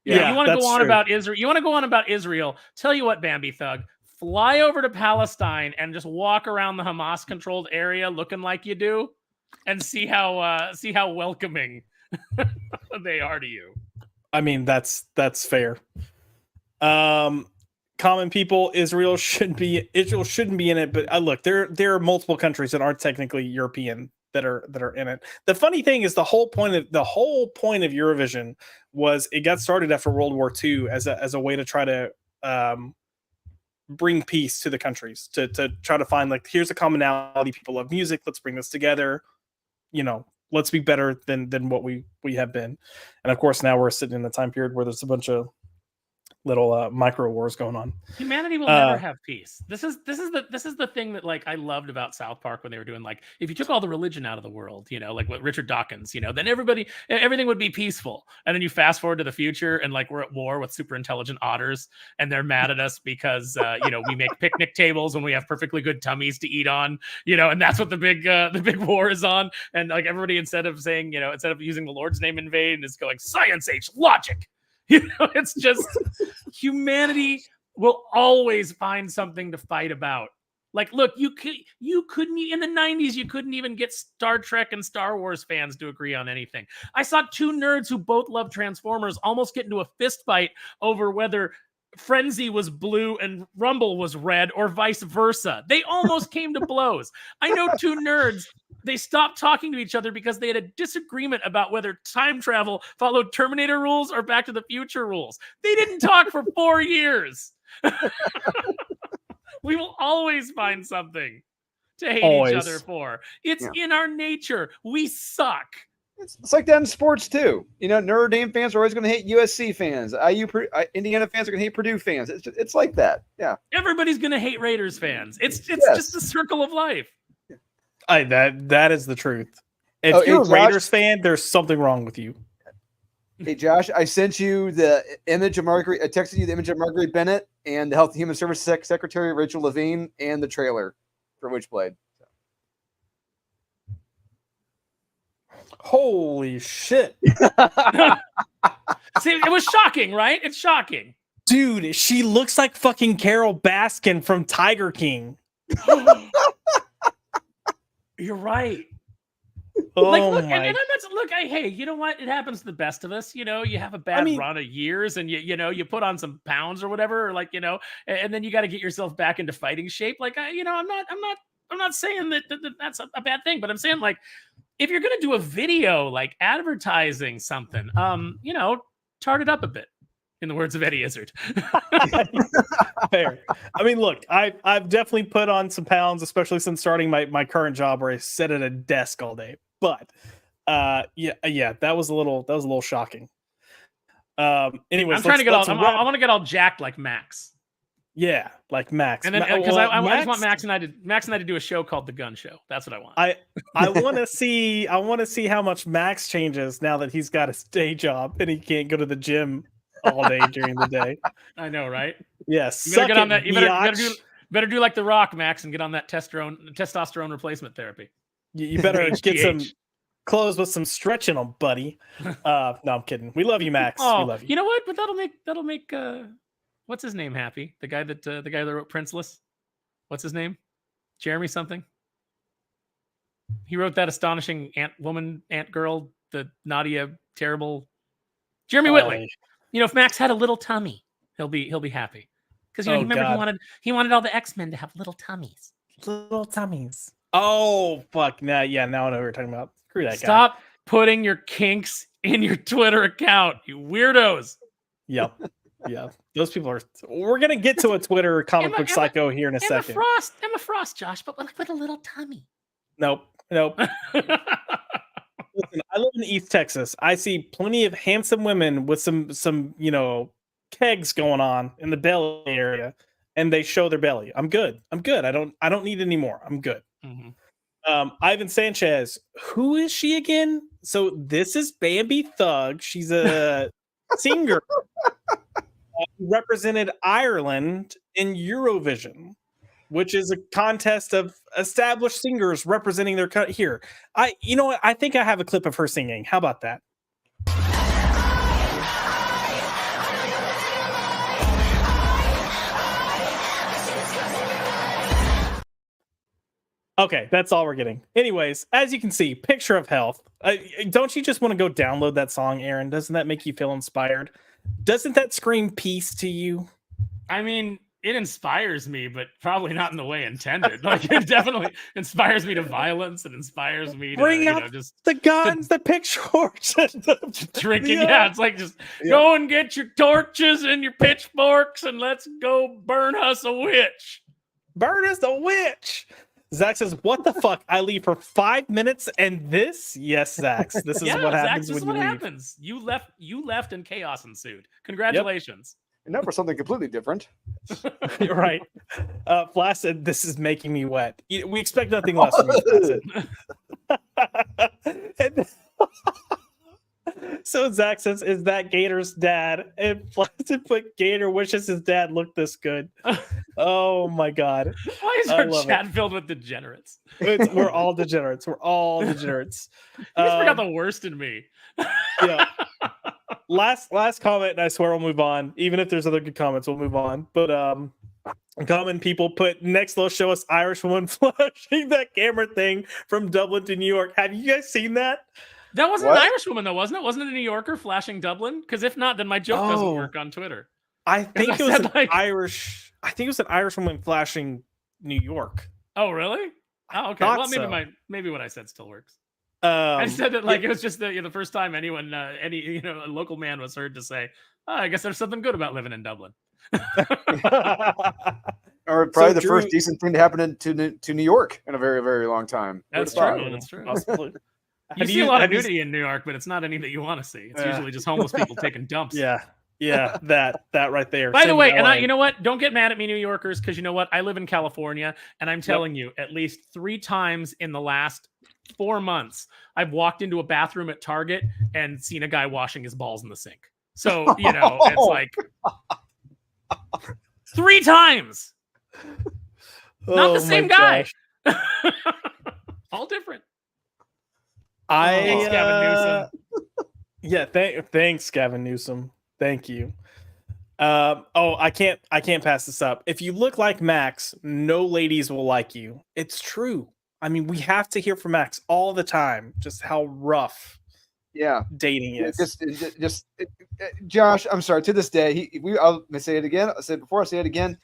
Yeah, you want to go on about Israel. You want to go on about Israel. Tell you what, Bambi Thug, fly over to Palestine and just walk around the Hamas-controlled area looking like you do, and see how welcoming they are to you. I mean, that's fair. Because common people, Israel shouldn't be in it. But look, there are multiple countries that aren't technically European that are in it. The funny thing is the whole point of Eurovision was it got started after World War II as a way to try to bring peace to the countries, to try to find like, here's a commonality. People love music. Let's bring this together. Let's be better than what we have been. And of course, now we're sitting in a time period where there's a bunch of little micro wars going on. Humanity will never have peace. This is the thing that like I loved about South Park when they were doing like, if you took all the religion out of the world, like what Richard Dawkins, then everything would be peaceful. And then you fast forward to the future and like we're at war with super intelligent otters and they're mad at us because we make picnic tables when we have perfectly good tummies to eat on, and that's what the big war is on. And like everybody, instead of using the Lord's name in vain, is going science age logic. It's just humanity will always find something to fight about. Like, look, you couldn't in the 90s, you couldn't even get Star Trek and Star Wars fans to agree on anything. I saw two nerds who both love Transformers almost get into a fist fight over whether Frenzy was blue and Rumble was red or vice versa. They almost came to blows. I know two nerds. They stopped talking to each other because they had a disagreement about whether time travel followed Terminator rules or Back to the Future rules. They didn't talk for 4 years. We will always find something to hate each other for. It's in our nature. We suck. It's like that in sports too. Notre Dame fans are always going to hate USC fans. Indiana fans are going to hate Purdue fans. It's like that. Yeah. Everybody's going to hate Raiders fans. It's just the circle of life. That is the truth. If you're a Raiders fan, there's something wrong with you. Hey Josh, I sent you the image of Marguerite. I texted you the image of Marguerite Bennett and the Health and Human Services Secretary Rachel Levine and the trailer for Witchblade. Holy shit! See, it was shocking, right? It's shocking, dude. She looks like fucking Carol Baskin from Tiger King. You're right. Oh like, look, my. and I'm not, look, hey, you know what? It happens to the best of us. You have a bad run of years and you put on some pounds or whatever, or like, and then you got to get yourself back into fighting shape. Like, I'm not saying that that's a bad thing, but I'm saying like, if you're going to do a video, like advertising something, tart it up a bit. In the words of Eddie Izzard. Fair. I mean, look, I've definitely put on some pounds, especially since starting my current job where I sit at a desk all day. But yeah, that was a little shocking. Anyways, I'm trying to get all. I want to get all jacked like Max. Yeah, like Max. And then because I just want Max and I to do a show called The Gun Show. That's what I want. I want to see how much Max changes now that he's got a day job and he can't go to the gym all day during the day. I know, right? Yes. You better get on that. You better do like The Rock, Max, and get on that testosterone replacement therapy. You better get some clothes with some stretch in them, buddy. No, I'm kidding. We love you, Max. Oh, we love you. You know what? But that'll make what's his name happy? The guy that wrote Princeless. What's his name? Jeremy something. He wrote that astonishing ant girl, the Nadia terrible. Jeremy Whitley. If Max had a little tummy, he'll be happy. Because remember he wanted all the X-Men to have little tummies. Little tummies. Oh fuck. Now I know what we're talking about. Screw that guy. Stop putting your kinks in your Twitter account, you weirdos. Yep. Yeah. Those people are. We're gonna get to a Twitter comic book psycho here in a second. Emma Frost, Josh, but with a little tummy. Nope. Listen, I live in East Texas. I see plenty of handsome women with some kegs going on in the belly area, and they show their belly. I'm good. I don't need any more. I'm good. Mm-hmm. Ivan Sanchez. Who is she again? So this is Bambi Thug. She's a singer who represented Ireland in Eurovision, which is a contest of established singers representing their country. Here, I think I have a clip of her singing. How about that? Okay, that's all we're getting. Anyways, as you can see, picture of health. Don't you just want to go download that song, Aaron? Doesn't that make you feel inspired? Doesn't that scream peace to you? I mean, it inspires me, but probably not in the way intended. Like it definitely inspires me to violence. It inspires me to bring out just the guns, the pitchforks, and the drinking. Yeah, it's like just go and get your torches and your pitchforks and let's go burn us a witch. Burn us a witch. Zach says, "What the fuck? I leave for 5 minutes, and this? Yes, Zach. This is what happens Zach, when you leave. Happens. You left, and chaos ensued. Congratulations." And now for something completely different. You're right. Flaccid, this is making me wet. We expect nothing less from you, Flaccid. So Zach says, "Is that Gator's dad?" And Flaccid put, "Gator wishes his dad looked this good." Oh my god! Why is our chat filled with degenerates? We're all degenerates. We're all degenerates. You just forgot the worst in me. Yeah. Last comment, and I swear we'll move on. Even if there's other good comments, we'll move on. But common people put, "Next they'll show us Irish woman flashing that camera thing from Dublin to New York." Have you guys seen that? That wasn't an Irish woman, though, wasn't it? Wasn't it a New Yorker flashing Dublin? Because if not, then my joke doesn't work on Twitter. I think it was an Irish. I think it was an Irish woman flashing New York. Oh, really? Oh, okay. Well, maybe what I said still works. I said that like it was just the first time anyone, a local man was heard to say, "Oh, I guess there's something good about living in Dublin." Or probably the first decent thing to happen to New York in a very, very long time. That's true. That's true. You see a lot of nudity in New York, but it's not any that you want to see. It's usually just homeless people taking dumps. Yeah, that right there. By the way, and you know what? Don't get mad at me, New Yorkers, because you know what? I live in California, and I'm telling you, at least 3 times in the last 4 months, I've walked into a bathroom at Target and seen a guy washing his balls in the sink. So, it's like 3 times. Not the same guy. All different. Thanks, Gavin Newsom. Thanks, Gavin Newsom. Thank you. I can't pass this up. If you look like Max, no ladies will like you. It's true. I mean, we have to hear from Max all the time, just how rough dating is. Just Josh, I'm sorry, to this day, I'll say it again. I said before, I say it again.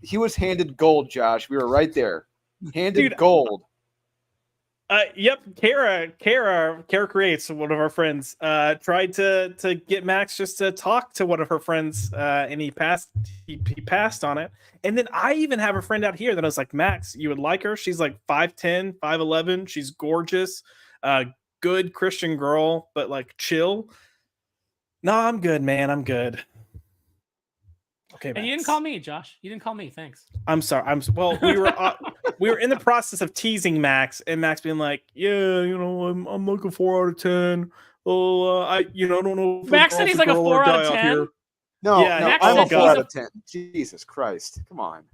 He was handed gold, Josh. We were right there. Handed gold. Yep. Kara Creates, one of our friends, tried to get Max just to talk to one of her friends, and he passed on it. And then I even have a friend out here that I was like, "Max, you would like her. She's like 5'10", 5'11". She's gorgeous, good Christian girl, but like chill." No, I'm good, man. I'm good. Okay, Max. And you didn't call me, Josh. You didn't call me. Thanks. I'm sorry. We were in the process of teasing Max, and Max being like, "Yeah, I'm looking 4 out of 10. Oh, I don't know." Max said he's like a 4 out of 10. No, Max I'm a 4 out of 10. Jesus Christ, come on.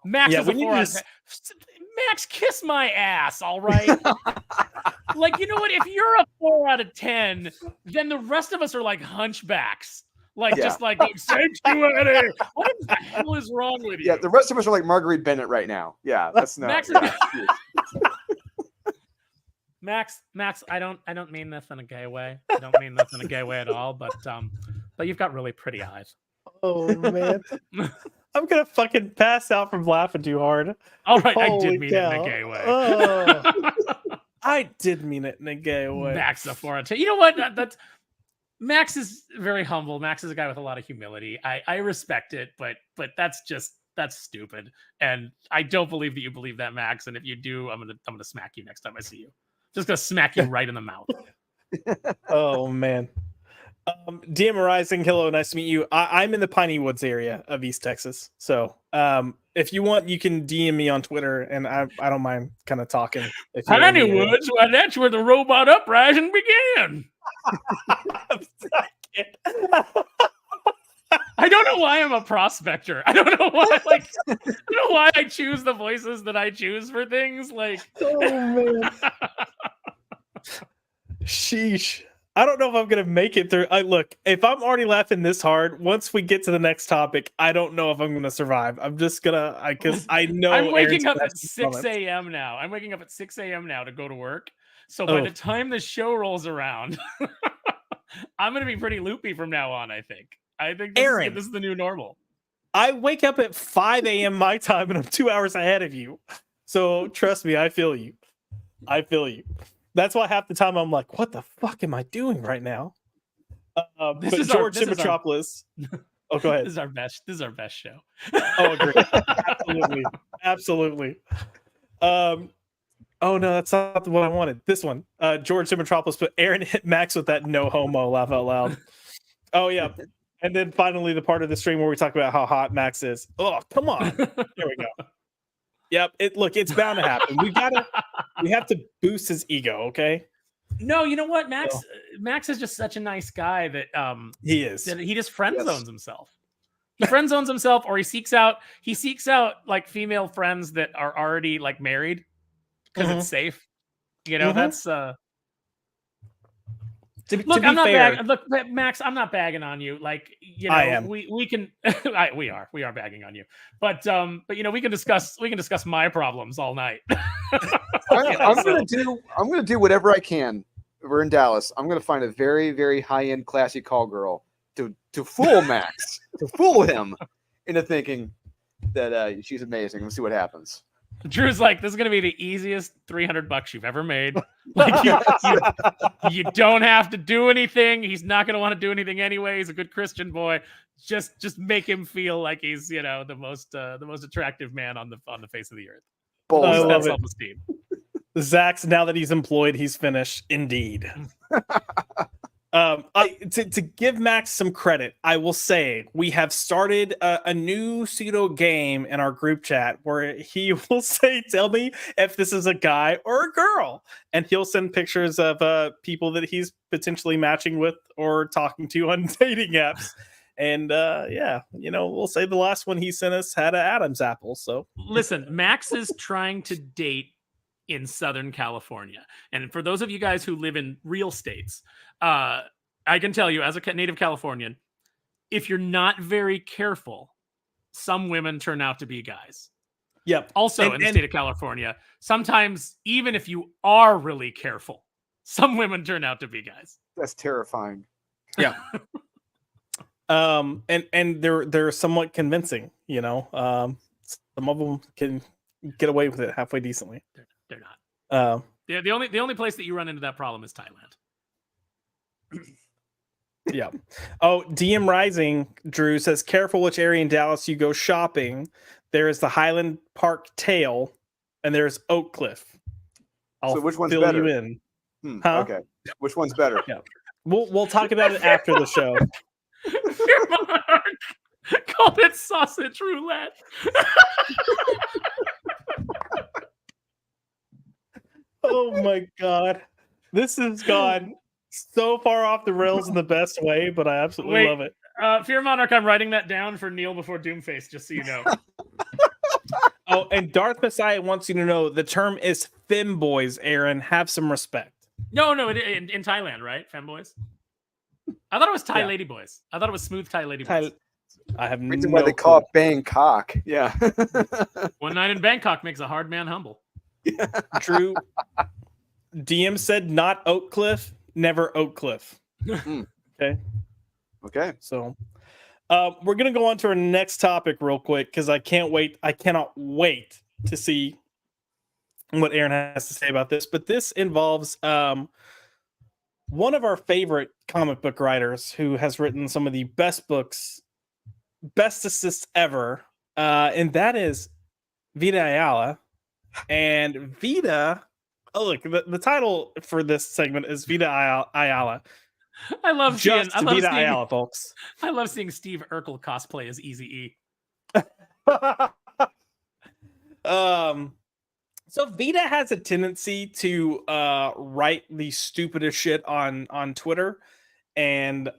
Max is a 4 out of 10. Max, kiss my ass, all right? Like, you know what? If you're a 4 out of 10, then the rest of us are like hunchbacks. Just like sanctuary. What the hell is wrong with you? Yeah, the rest of us are like Marguerite Bennett right now. Yeah, that's not. Max, I don't mean this in a gay way. I don't mean this in a gay way at all. But you've got really pretty eyes. Oh man, I'm gonna fucking pass out from laughing too hard. All right, I did mean it in a gay way. Oh, I did mean it in a gay way. Max a 4 out of 10. You know what? That's. Max is very humble. Max is a guy with a lot of humility. I respect it, but that's stupid. And I don't believe that you believe that, Max. And if you do, I'm gonna smack you next time I see you. Just gonna smack you right in the mouth. Oh man. DM Rising, hello, nice to meet you. I'm in the Piney Woods area of East Texas. So if you want, you can DM me on Twitter, and I don't mind kind of talking. Piney Woods, well, that's where the robot uprising began. I don't know why I'm a prospector. I don't know why. I don't know why I choose the voices that I choose for things. Oh man, sheesh. I don't know if I'm gonna make it through. Look, if I'm already laughing this hard, once we get to the next topic, I don't know if I'm gonna survive. I'm just gonna, because I know I'm waking up at 6 a.m. now. I'm waking up at 6 a.m. now to go to work. So by the time the show rolls around, I'm gonna be pretty loopy from now on. I think Aaron, this is the new normal. I wake up at 5 a.m. my time, and I'm 2 hours ahead of you. So trust me, I feel you. I feel you. That's why half the time I'm like, what the fuck am I doing right now? But George Dimitropoulos. Oh, go ahead. This is our best show. Oh, agree. Absolutely. Oh no, that's not what I wanted. This one. George Dimitropoulos put Aaron hit Max with that no homo laugh out loud. Oh yeah. And then finally the part of the stream where we talk about how hot Max is. Oh, come on. Here we go. Yep. It's bound to happen. We have to boost his ego, okay? No, you know what? Max is just such a nice guy that he is. That he just friend zones himself. He friend zones himself, or he seeks out like female friends that are already like married because it's safe. You know, that's Look, I'm not bagging. Look, Max, I'm not bagging on you. Like, you know, I am. We can we are bagging on you. But you know, we can discuss my problems all night. I'm gonna do whatever I can. We're in Dallas. I'm gonna find a very, very high-end classy call girl to fool Max, to fool him into thinking that she's amazing. Let's see what happens. Drew's like, this is gonna be the easiest $300 you've ever made. Like you don't have to do anything. He's not gonna want to do anything anyway. He's a good Christian boy. Just make him feel like he's, you know, the most attractive man on the face of the earth. I love it. Self-esteem. Zach's, now that he's employed, he's finished. Indeed. To give Max some credit, I will say we have started a new pseudo game in our group chat where he will say, "Tell me if this is a guy or a girl," and he'll send pictures of people that he's potentially matching with or talking to on dating apps. And yeah, you know, we'll say the last one he sent us had an Adam's apple. So listen, Max is trying to date in Southern California. And for those of you guys who live in real states, I can tell you as a native Californian, if you're not very careful, some women turn out to be guys. Yep. Also in the state of California, sometimes even if you are really careful, some women turn out to be guys. That's terrifying. Yeah. And they're somewhat convincing, you know. Some of them can get away with it halfway decently. They're not. The only place that you run into that problem is Thailand. Yeah. Oh, DM Rising Drew says, careful which area in Dallas you go shopping. There is the Highland Park Tail, and there's Oak Cliff. So which one's fill better? You in. Huh? Okay. Which one's better? Yeah. We'll talk about it after the show. Called it sausage roulette. Oh my god, this has gone so far off the rails in the best way, but I absolutely love it. Fear Monarch, I'm writing that down for Neil before Doomface, just so you know. Oh, and Darth Messiah wants you to know the term is femboys. Aaron, have some respect. No, in Thailand, right? Femboys. I thought it was Thai lady boys. I thought it was smooth Thai lady boys. I have reason why they call it Bangkok. Yeah. One night in Bangkok makes a hard man humble. Yeah. True. DM said not Oak Cliff, never Oak Cliff. Okay. So we're gonna go on to our next topic real quick because I cannot wait to see what Aaron has to say about this. But this involves one of our favorite comic book writers who has written some of the best books, bestest ever, and that is Vita Ayala. And Vita, look, the title for this segment is Vita Ayala. I love Vita Ayala, folks. I love seeing Steve Urkel cosplay as Eazy-E. So Vita has a tendency to write the stupidest shit on Twitter. And,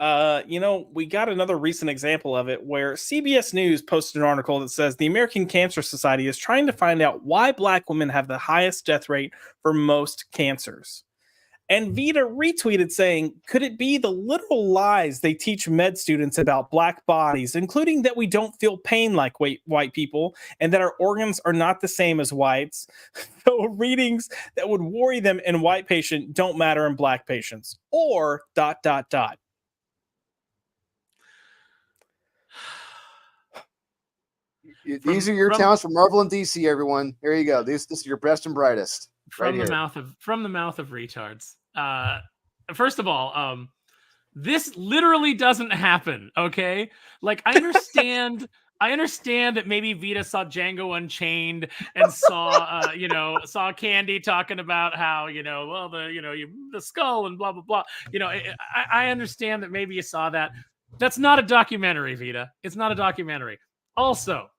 you know, we got another recent example of it where CBS News posted an article that says the American Cancer Society is trying to find out why Black women have the highest death rate for most cancers. And Vita retweeted saying, could it be the literal lies they teach med students about Black bodies, including that we don't feel pain like white people and that our organs are not the same as whites? So readings that would worry them in white patient don't matter in Black patients. Or ... These are your talents for Marvel and DC, everyone. Here you go. This is your best and brightest. From the mouth of retards. First of all, this literally doesn't happen. Okay, like I understand that maybe Vita saw Django Unchained and saw Candy talking about how the skull and blah blah blah. I understand that maybe you saw that. That's not a documentary, Vita. It's not a documentary. Also,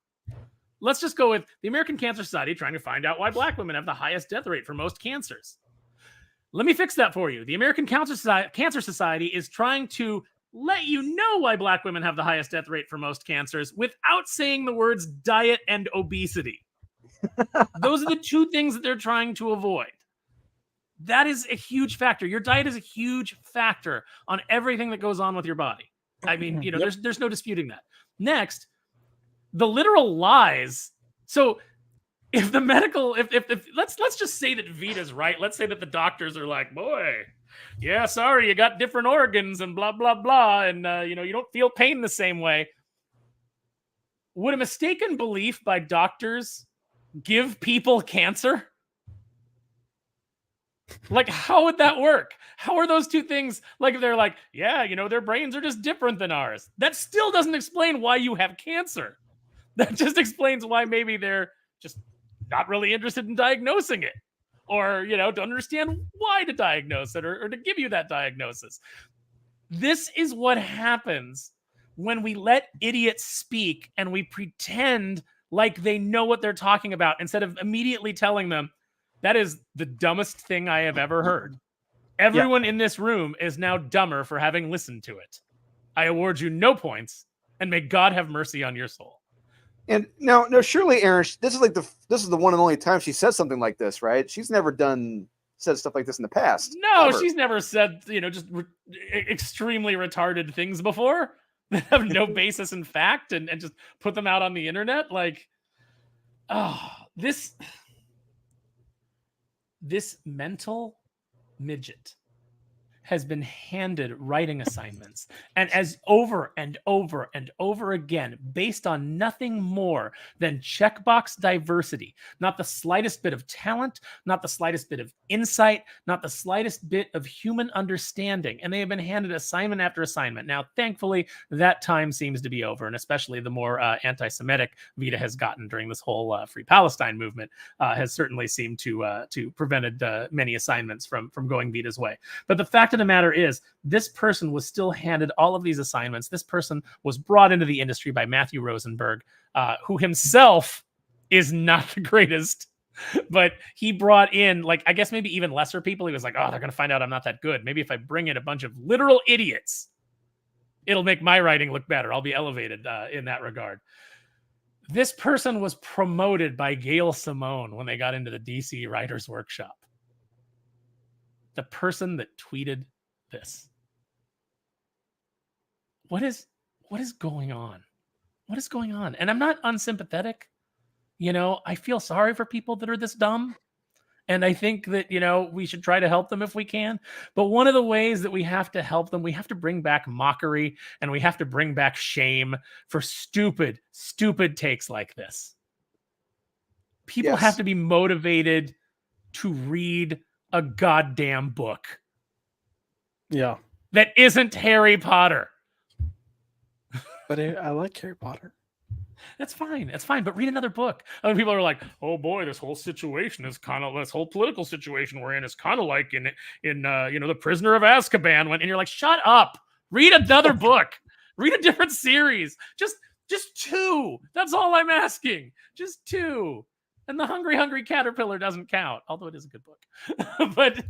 let's just go with the American Cancer Society trying to find out why Black women have the highest death rate for most cancers. Let me fix that for you. The American Cancer Society is trying to let you know why Black women have the highest death rate for most cancers without saying the words diet and obesity. Those are the two things that they're trying to avoid. That is a huge factor. Your diet is a huge factor on everything that goes on with your body. I mean, there's no disputing that. Next, the literal lies. So if the medical, if let's just say that Vita's right. Let's say that the doctors are like, boy, yeah, sorry, you got different organs and blah, blah, blah. And, you don't feel pain the same way. Would a mistaken belief by doctors give people cancer? Like, how would that work? How are those two things? Like, if they're like, yeah, their brains are just different than ours. That still doesn't explain why you have cancer. That just explains why maybe they're just not really interested in diagnosing it, or, don't understand why to diagnose it or to give you that diagnosis. This is what happens when we let idiots speak and we pretend like they know what they're talking about instead of immediately telling them, that is the dumbest thing I have ever heard. Everyone in this room is now dumber for having listened to it. I award you no points, and may God have mercy on your soul. And no, surely, Aaron, this is the one and only time she says something like this, right? She's never said stuff like this in the past. No, ever. She's never said, just extremely retarded things before that have no basis in fact and just put them out on the internet. Like, this mental midget has been handed writing assignments, and as over and over and over again, based on nothing more than checkbox diversity, not the slightest bit of talent, not the slightest bit of insight, not the slightest bit of human understanding. And they have been handed assignment after assignment. Now, thankfully, that time seems to be over, and especially the more anti-Semitic Vita has gotten during this whole Free Palestine movement has certainly seemed to prevented many assignments from going Vita's way. But the fact of the matter is, this person was still handed all of these assignments. This person was brought into the industry by Matthew Rosenberg, who himself is not the greatest, but he brought in, like, I guess maybe even lesser people. He was like, oh, they're going to find out I'm not that good. Maybe if I bring in a bunch of literal idiots, it'll make my writing look better. I'll be elevated in that regard. This person was promoted by Gail Simone when they got into the DC Writers Workshop. The person that tweeted this. What is going on? What is going on? And I'm not unsympathetic. I feel sorry for people that are this dumb. And I think that, we should try to help them if we can. But one of the ways that we have to help them, we have to bring back mockery and we have to bring back shame for stupid takes like this. People have to be motivated to read a goddamn book. Yeah. That isn't Harry Potter. But I like Harry Potter. That's fine. That's fine. But read another book. Other people are like, oh boy, this whole situation is kind of, this whole political situation we're in is kind of like in The Prisoner of Azkaban. And you're like, shut up. Read another book. Read a different series. Just two. That's all I'm asking. Just two. And The Hungry Caterpillar doesn't count, although it is a good book. But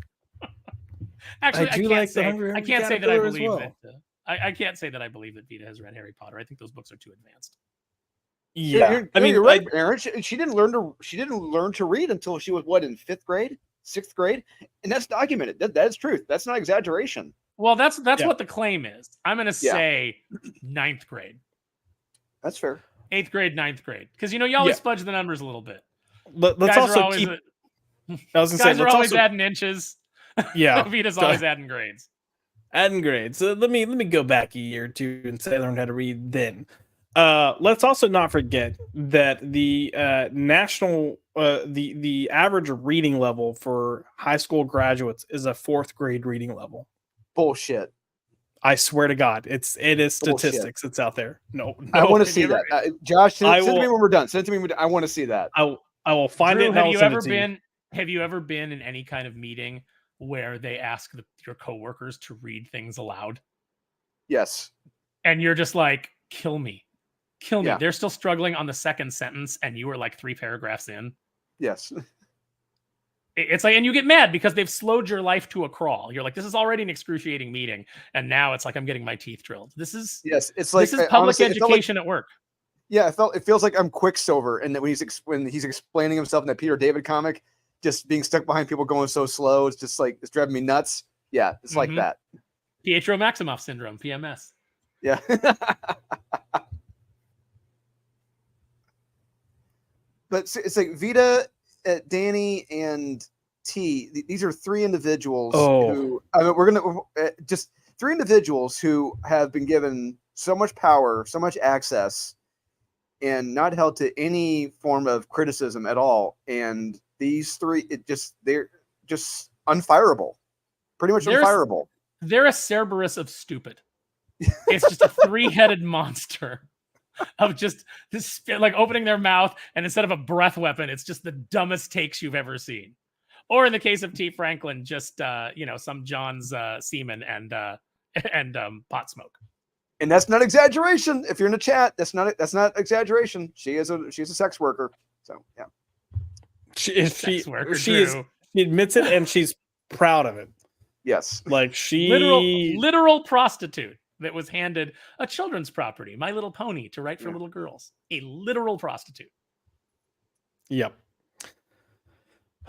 actually, I can't say that I believe that. I can't say that I believe that Vita has read Harry Potter. I think those books are too advanced. Yeah, you're right, Aaron. She didn't learn to read until she was in 5th grade, 6th grade, and that's documented. That is truth. That's not exaggeration. Well, that's what the claim is. I'm going to say 9th grade. That's fair. 8th grade, 9th grade, because you always fudge the numbers a little bit. Let's also keep. Guys are always adding inches. Yeah, Vita's always adding grades. Adding grades. So let me go back a year or two and say I learned how to read then. Let's also not forget that the national the average reading level for high school graduates is a 4th grade reading level. Bullshit. I swear to God, it is statistics. It's out there. No, I want to see that. Josh, send it to me when we're done. Send it to me. I want to see that. I will find Drew, it. And have I'll you send ever it to been? You. Have you ever been in any kind of meeting where they ask your coworkers to read things aloud? Yes. And you're just like, kill me. Kill me. Yeah. They're still struggling on the second sentence, and you were like 3 paragraphs in. Yes. It's like, and you get mad because they've slowed your life to a crawl. You're like, this is already an excruciating meeting, and now it's like I'm getting my teeth drilled. This is it's like this is public education at work. Yeah, it feels like I'm Quicksilver, and that when he's explaining himself in that Peter David comic, just being stuck behind people going so slow, it's just like it's driving me nuts. Yeah, it's like that. Pietro Maximoff syndrome, PMS. Yeah. But it's like Vita, Danny, and T. These are 3 individuals who we're gonna just 3 individuals who have been given so much power, so much access, and not held to any form of criticism at all. And these 3, they're just unfireable, pretty much unfireable. They're a Cerberus of stupid. It's just a 3-headed monster of just this, like opening their mouth, and instead of a breath weapon, it's just the dumbest takes you've ever seen. Or in the case of T. Franklin, just some John's semen and pot smoke. And that's not exaggeration. If you're in the chat, that's not exaggeration. She's a sex worker. So yeah, she admits it, and she's proud of it. Yes, like she literal prostitute that was handed a children's property, My Little Pony, to write for little girls. A literal prostitute. Yep.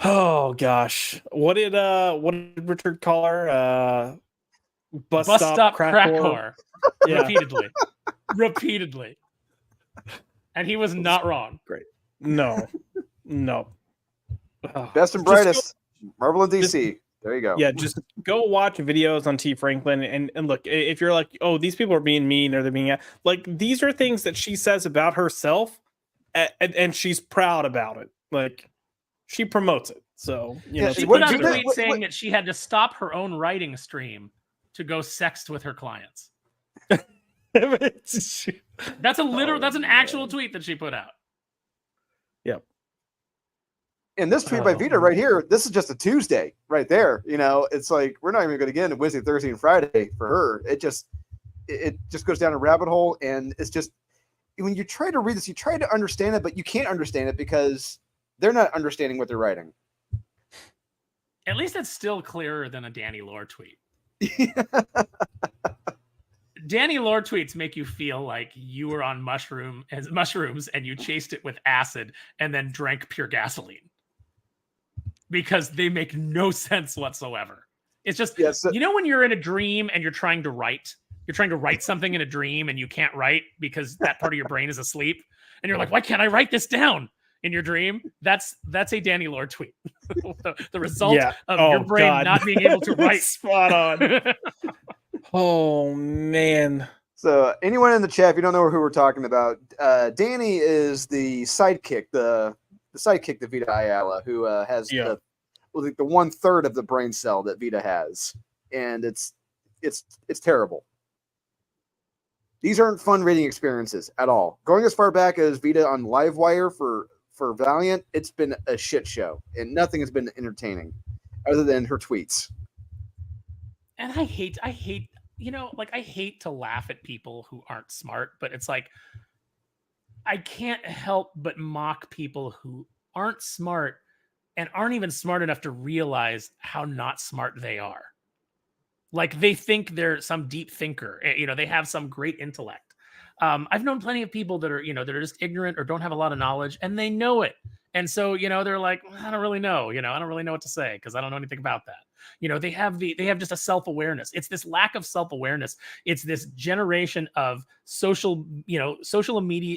Oh gosh, what did Richard call her? Bus stop crack whore. Yeah. repeatedly, and he was not wrong. Great. No. Best and brightest, Marvel and DC. There you go. Yeah, just go watch videos on T. Franklin and look. If you're like, oh, these people are being mean or they're being like, these are things that she says about herself, and she's proud about it. Like, she promotes it. So she put out a tweet saying that she had to stop her own writing stream to go sext with her clients. That's an actual tweet that she put out. Yep. And this tweet by Vita right here, this is just a Tuesday right there. It's like we're not even going to get into Wednesday, Thursday, and Friday for her. It just goes down a rabbit hole, and it's just when you try to read this, you try to understand it, but you can't understand it because they're not understanding what they're writing. At least it's still clearer than a Danny Lore tweet. Danny Lore tweets make you feel like you were on mushrooms and you chased it with acid and then drank pure gasoline, because they make no sense whatsoever. It's just, when you're in a dream and you're trying to write something in a dream and you can't write because that part of your brain is asleep, and you're like, why can't I write this down in your dream? That's a Danny Lore tweet. the result of your brain not being able to write. Spot on. Oh man. So anyone in the chat, if you don't know who we're talking about, Danny is the sidekick, the sidekick to Vita Ayala, who has the 1/3 of the brain cell that Vita has, and it's terrible. These aren't fun reading experiences at all. Going as far back as Vita on Livewire for Valiant, it's been a shit show, and nothing has been entertaining other than her tweets. And I hate, I hate to laugh at people who aren't smart, but it's like, I can't help but mock people who aren't smart and aren't even smart enough to realize how not smart they are. Like, they think they're some deep thinker, they have some great intellect. I've known plenty of people that are, that are just ignorant or don't have a lot of knowledge, and they know it. And so, they're like, I don't really know, I don't really know what to say because I don't know anything about that. They have just a self-awareness. It's this lack of self-awareness. It's this generation of social media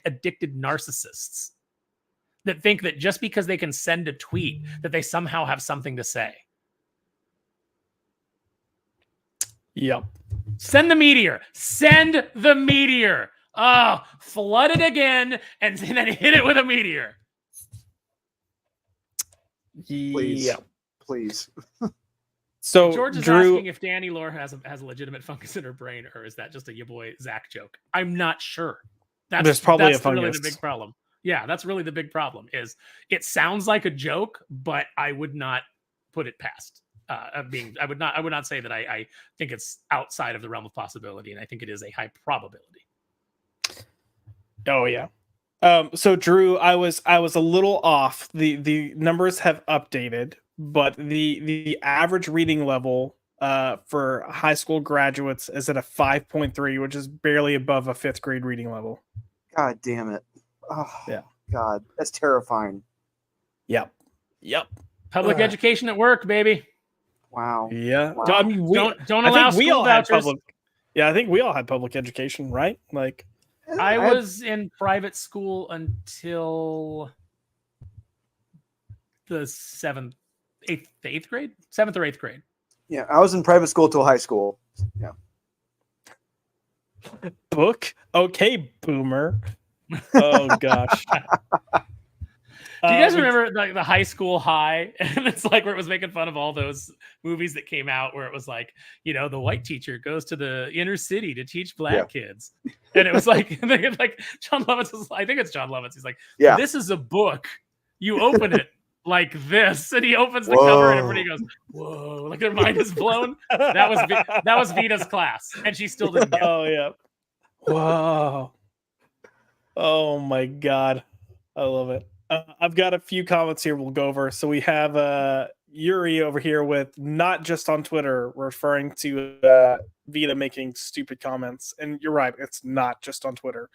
addicted narcissists that think that just because they can send a tweet that they somehow have something to say. Yep. Send the meteor. Send the meteor. Oh, flood it again and then hit it with a meteor. Please. Yeah. Please. So George is Drew, asking if Danny Lore has a legitimate fungus in her brain, or is that just a your boy Zach joke? I'm not sure. There's probably that's a really fungus. the big problem. Yeah, that's really the big problem. Is it sounds like a joke, but I would not put it past I would not say that I think it's outside of the realm of possibility, and I think it is a high probability. Oh yeah. So Drew, I was a little off. The numbers have updated, but the average reading level for high school graduates is at a 5.3, which is barely above a 5th grade reading level. God damn it. Oh, yeah. God, that's terrifying. Yep. Public education at work, baby. Wow. Yeah. Wow. I mean, don't allow school vouchers. I think we all had public education, right? Like, I was in private school until the 7th or 8th grade. Yeah, I was in private school till high school. Yeah. Book? Okay, boomer. Oh gosh. Do you guys remember like the high school high? And it's like where it was making fun of all those movies that came out where it was like, you know, the white teacher goes to the inner city to teach black kids. And it was like, like John Lovitz was, I think it's John Lovitz. He's like, this is a book. You open it like this. And he opens the cover and everybody goes, whoa, like their mind is blown. That was Vita's class. And she still didn't get it. Oh yeah. Wow. Oh my God. I love it. I've got a few comments here we'll go over. So we have Yuri over here with not just on Twitter, referring to Vita making stupid comments. And you're right, it's not just on Twitter.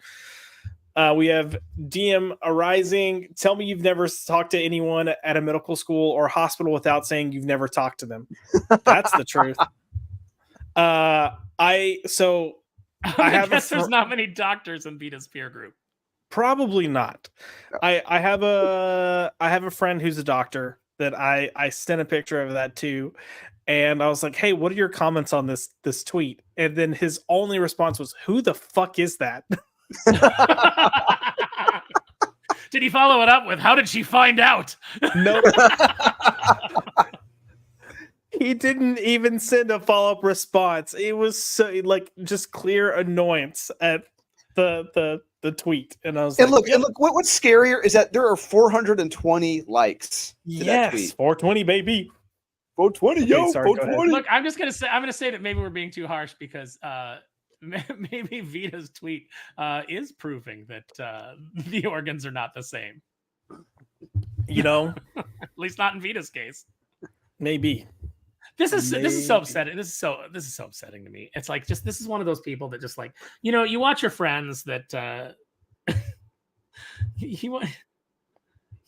We have DM Arising. Tell me you've never talked to anyone at a medical school or hospital without saying you've never talked to them. That's the truth. I guess there's not many doctors in Vita's peer group. Probably not. I have a friend who's a doctor that I sent a picture of that to, and I was like, "Hey, what are your comments on this tweet?" And then his only response was, "Who the fuck is that?" Did he follow it up with, "How did she find out?" No. He didn't even send a follow-up response. It was so, like, just clear annoyance at the tweet, and I was and like, look, what's scarier is that there are 420 likes to that tweet. 420 baby, 420 yo, 420. Look, I'm gonna say that maybe we're being too harsh because maybe Vita's tweet is proving that the organs are not the same. You know, at least not in Vita's case. Maybe. This is so upsetting. This is so upsetting to me. It's like this is one of those people that just like, you know, you watch your friends that you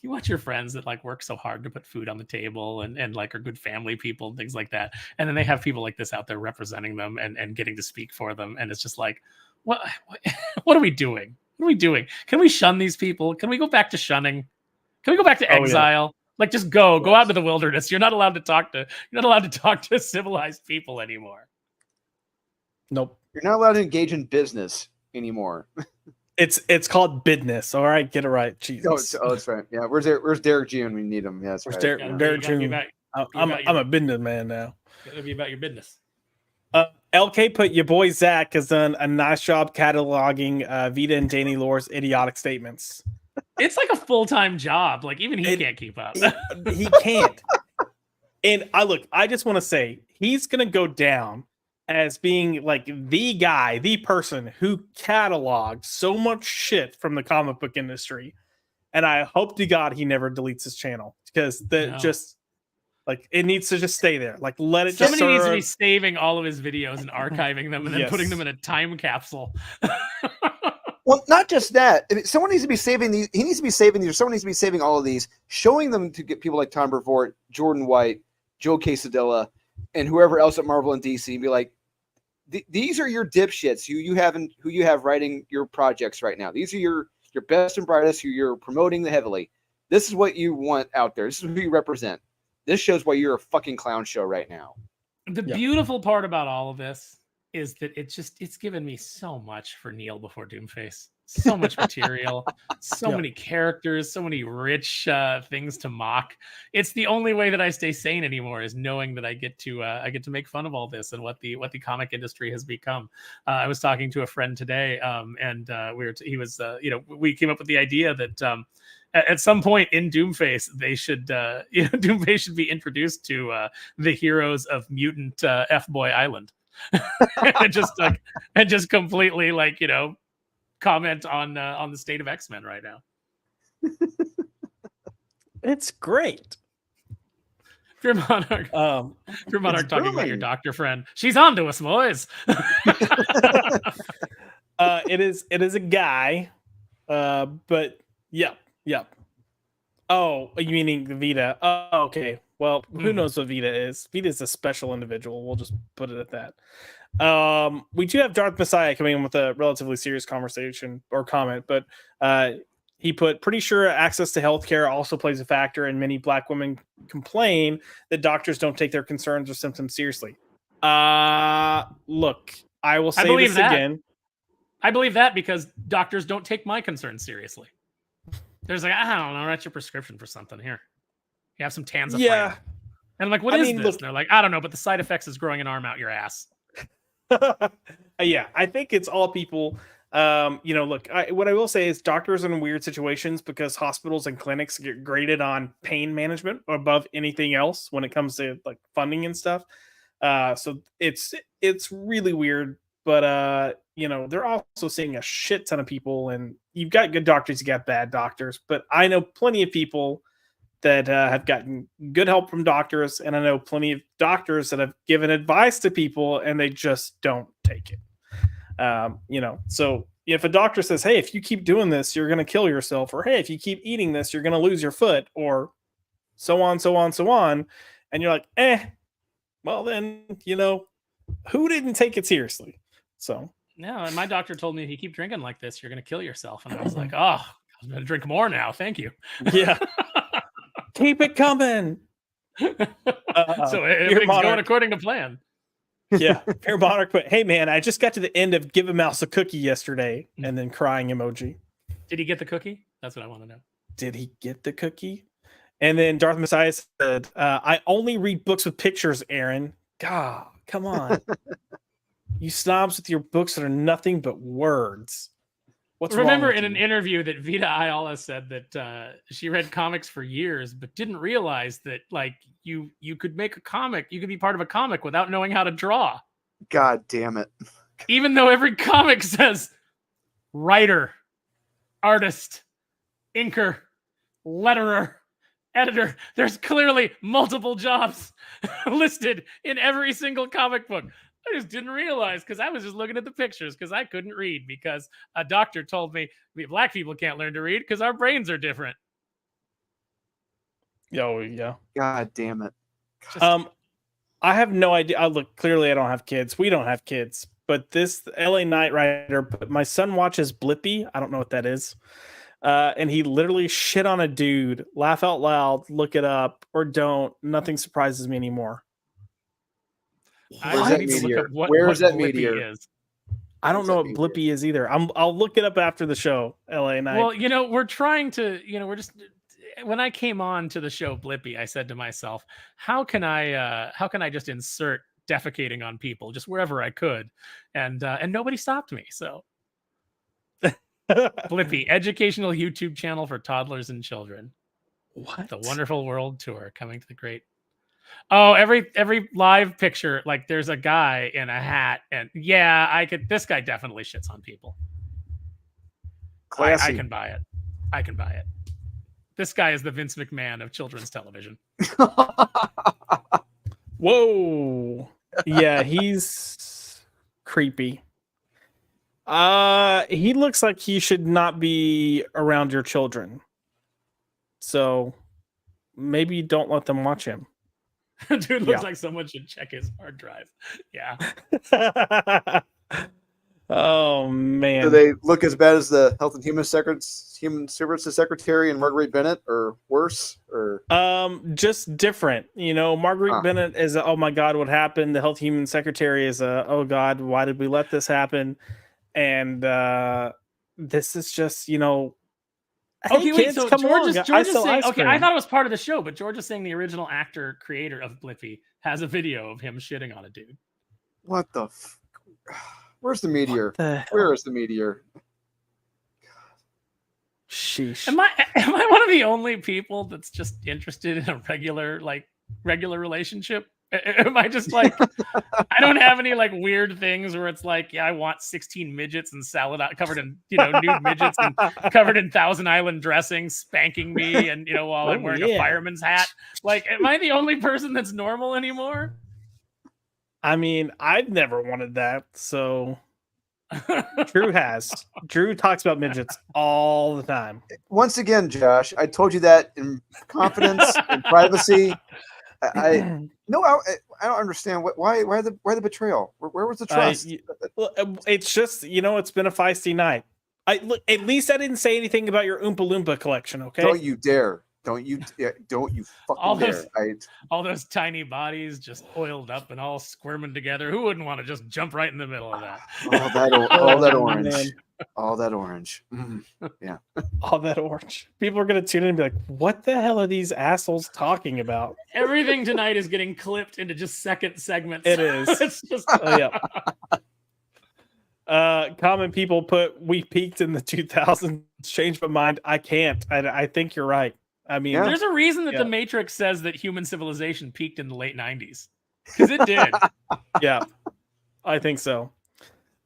watch your friends that like work so hard to put food on the table and like are good family people and things like that, and then they have people like this out there representing them and getting to speak for them, and it's just like, what are we doing? What are we doing? Can we shun these people? Can we go back to shunning? Can we go back to exile? Yeah. Like, just go out into the wilderness. You're not allowed to talk to civilized people anymore. Nope. You're not allowed to engage in business anymore. It's called business. All right, get it right. Jesus. Oh, it's right. Yeah, where's Derek G when we need him? Yeah, that's where's right. Derek G? I'm a businessman now. Gotta be about your business. LK put your boy Zach has done a nice job cataloging Vita and Danny Lore's idiotic statements. It's like a full-time job. Like, even he can't keep up. He can't. And I just want to say he's going to go down as being like the guy, the person who cataloged so much shit from the comic book industry. And I hope to God he never deletes his channel, because just like it needs to just stay there. Like, let it Somebody needs to be saving all of his videos and archiving them and then putting them in a time capsule. Well, not just that. Someone needs to be saving these. He needs to be saving these, or someone needs to be saving all of these, showing them to get people like Tom Brevoort, Jordan White, Joe Quesadilla, and whoever else at Marvel and DC, and be like, these are your dipshits who you have writing your projects right now. These are your best and brightest who you're promoting heavily. This is what you want out there. This is who you represent. This shows why you're a fucking clown show right now. The beautiful part about all of this is that it's given me so much for Neil before Doomface. So much material, so many characters, so many rich things to mock. It's the only way that I stay sane anymore, is knowing that I get to make fun of all this and what the comic industry has become. I was talking to a friend today, and we came up with the idea that at some point in Doomface, they should Doomface should be introduced to the heroes of mutant F-Boy Island. and just completely comment on the state of X-Men right now. It's great. Fear Monarch, talking about your doctor friend. She's on to us, boys. It is a guy, but yep. Oh, you meaning the Vita? Oh, okay. Well, who knows what Vita is? Vita is a special individual. We'll just put it at that. We do have Darth Messiah coming in with a relatively serious conversation or comment, but he put, pretty sure access to healthcare also plays a factor, and many Black women complain that doctors don't take their concerns or symptoms seriously. Look, I will say this again. I believe that because doctors don't take my concerns seriously. There's I don't know, write your prescription for something here. You have some Tanzafran. Yeah. And I'm like, what is this? Look, and they're like, I don't know, but the side effects is growing an arm out your ass. Yeah, I think it's all people. Look, what I will say is doctors are in weird situations because hospitals and clinics get graded on pain management above anything else when it comes to funding and stuff. So it's really weird, but they're also seeing a shit ton of people, and you've got good doctors, you got bad doctors, but I know plenty of people that have gotten good help from doctors, and I know plenty of doctors that have given advice to people and they just don't take it. So if a doctor says, hey, if you keep doing this, you're going to kill yourself, or hey, if you keep eating this, you're going to lose your foot, or so on, and you're like, well then, who didn't take it seriously? So no, and my doctor told me if you keep drinking like this, you're going to kill yourself. And I was like, oh, I'm going to drink more now. Thank you. Yeah. Keep it coming. So everything's going according to plan. Yeah. Fear Monarch put, hey man, I just got to the end of Give a Mouse a Cookie yesterday, and then crying emoji. Did he get the cookie? That's what I want to know. Did he get the cookie? And then Darth Messiah said, I only read books with pictures, Aaron. God, come on. You snobs with your books that are nothing but words. Remember in an interview that Vita Ayala said that she read comics for years, but didn't realize that you could make a comic, you could be part of a comic without knowing how to draw. God damn it. Even though every comic says writer, artist, inker, letterer, editor, there's clearly multiple jobs listed in every single comic book. I just didn't realize because I was just looking at the pictures because I couldn't read because a doctor told me Black people can't learn to read because our brains are different. Oh, yeah. God damn it. I have no idea. Look, clearly I don't have kids. We don't have kids. But this LA Knight writer, my son watches Blippi. I don't know what that is. And he literally shit on a dude. Laugh out loud. Look it up. Or don't. Nothing surprises me anymore. Where is that Meteor? I don't know what Blippi is either. I'll look it up after the show. LA Knight. Well, we're trying to. We're just. When I came on to the show Blippi, I said to myself, how can I just insert defecating on people just wherever I could, and nobody stopped me. So Blippi, educational YouTube channel for toddlers and children. What? The Wonderful World Tour coming to the great. Oh, every live picture, there's a guy in a hat, and yeah, this guy definitely shits on people. I can buy it. This guy is the Vince McMahon of children's television. Whoa. Yeah, he's creepy. He looks like he should not be around your children. So maybe don't let them watch him. Dude looks like someone should check his hard drive. Yeah. Oh man. Do they look as bad as the Health and Human Services Secretary and Marguerite Bennett, or worse? Or just different. Marguerite Bennett is oh my god, what happened? The Health and Human Secretary is oh god, why did we let this happen? And this is just hey, okay, wait. kids, So come George along. is saying, okay, I thought it was part of the show, but George is saying the original actor creator of Blippi has a video of him shitting on a dude. What the? Where's the meteor? Where is the meteor? Sheesh. Am I one of the only people that's just interested in a regular relationship? Am I just like I don't have any like weird things where it's like, yeah, I want 16 midgets and salad out covered in nude midgets and covered in Thousand Island dressing spanking me and while I'm wearing a fireman's hat. Like, am I the only person that's normal anymore? I mean, I've never wanted that, so Drew has. Drew talks about midgets all the time. Once again, Josh, I told you that in confidence and privacy. I don't understand why the betrayal. Where was the trust? It's just it's been a feisty night. At least I didn't say anything about your Oompa Loompa collection. Okay, don't you dare! Don't you fucking dare! All those tiny bodies just oiled up and all squirming together. Who wouldn't want to just jump right in the middle of that? all that orange. Man. All that orange. Yeah. All that orange. People are going to tune in and be like, what the hell are these assholes talking about? Everything tonight is getting clipped into just second segments. It is. It's just... common people put, we peaked in the 2000s, changed my mind. I can't. I think you're right. I mean, there's a reason that the Matrix says that human civilization peaked in the late 90s. Because it did. Yeah, I think so.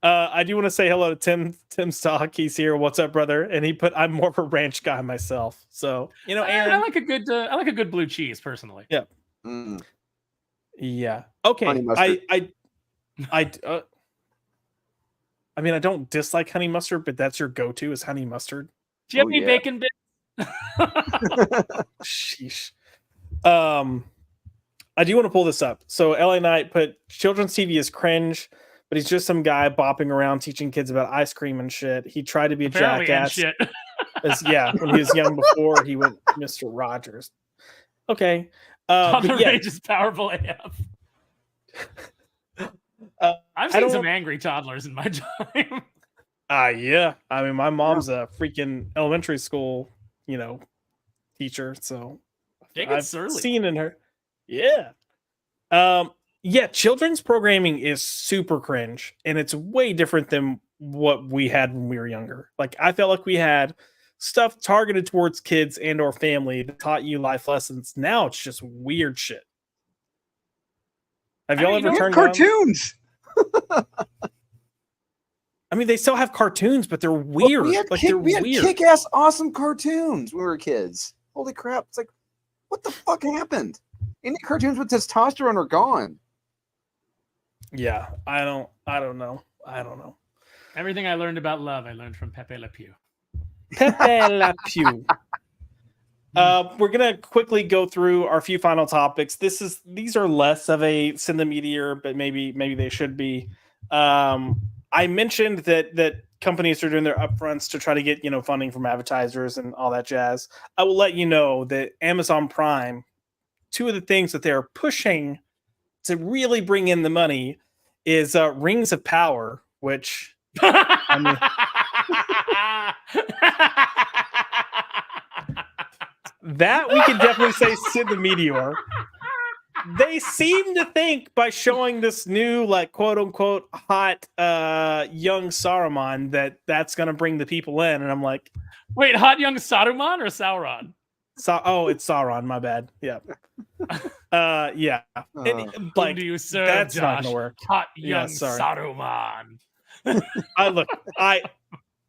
I do want to say hello to Tim Stock. He's here. What's up, brother? And he put, I'm more of a ranch guy myself. So Aaron, I like a good blue cheese personally. Yeah. Mm. Yeah. Okay. I mean, I don't dislike honey mustard, but that's your go-to is honey mustard. Do you have any bacon bits? Sheesh. I do want to pull this up. So LA Knight put children's TV is cringe, but he's just some guy bopping around teaching kids about ice cream and shit. He tried to be a jackass. When he was young before he went Mr. Rogers. Okay. Rage is powerful AF. I've seen some angry toddlers in my time. Yeah. I mean, my mom's a freaking elementary school, teacher. So I've seen in her. Yeah. Children's programming is super cringe, and it's way different than what we had when we were younger. Like, I felt like we had stuff targeted towards kids and or family that taught you life lessons. Now it's just weird shit. Have y'all ever turned cartoons? I mean, they still have cartoons, but they're weird. We had kick-ass awesome cartoons when we were kids. Holy crap. It's like, what the fuck happened? Any cartoons with testosterone are gone. Yeah, I don't know. Everything I learned about love, I learned from Pepe Le Pew. Pepe Le Pew. We're gonna quickly go through our few final topics. These are less of a send the meteor, but maybe they should be. I mentioned that companies are doing their upfronts to try to get funding from advertisers and all that jazz. I will let you know that Amazon Prime, two of the things that they're pushing to really bring in the money is Rings of Power, which I mean, that we can definitely say Sid the Meteor. They seem to think by showing this new, like, quote unquote hot young Saruman that's gonna bring the people in, and I'm like, wait, hot young Saruman or Sauron? It's Sauron. My bad. Yeah. Yeah. Like, do you serve, that's Josh? Not gonna work. Hot young Saruman.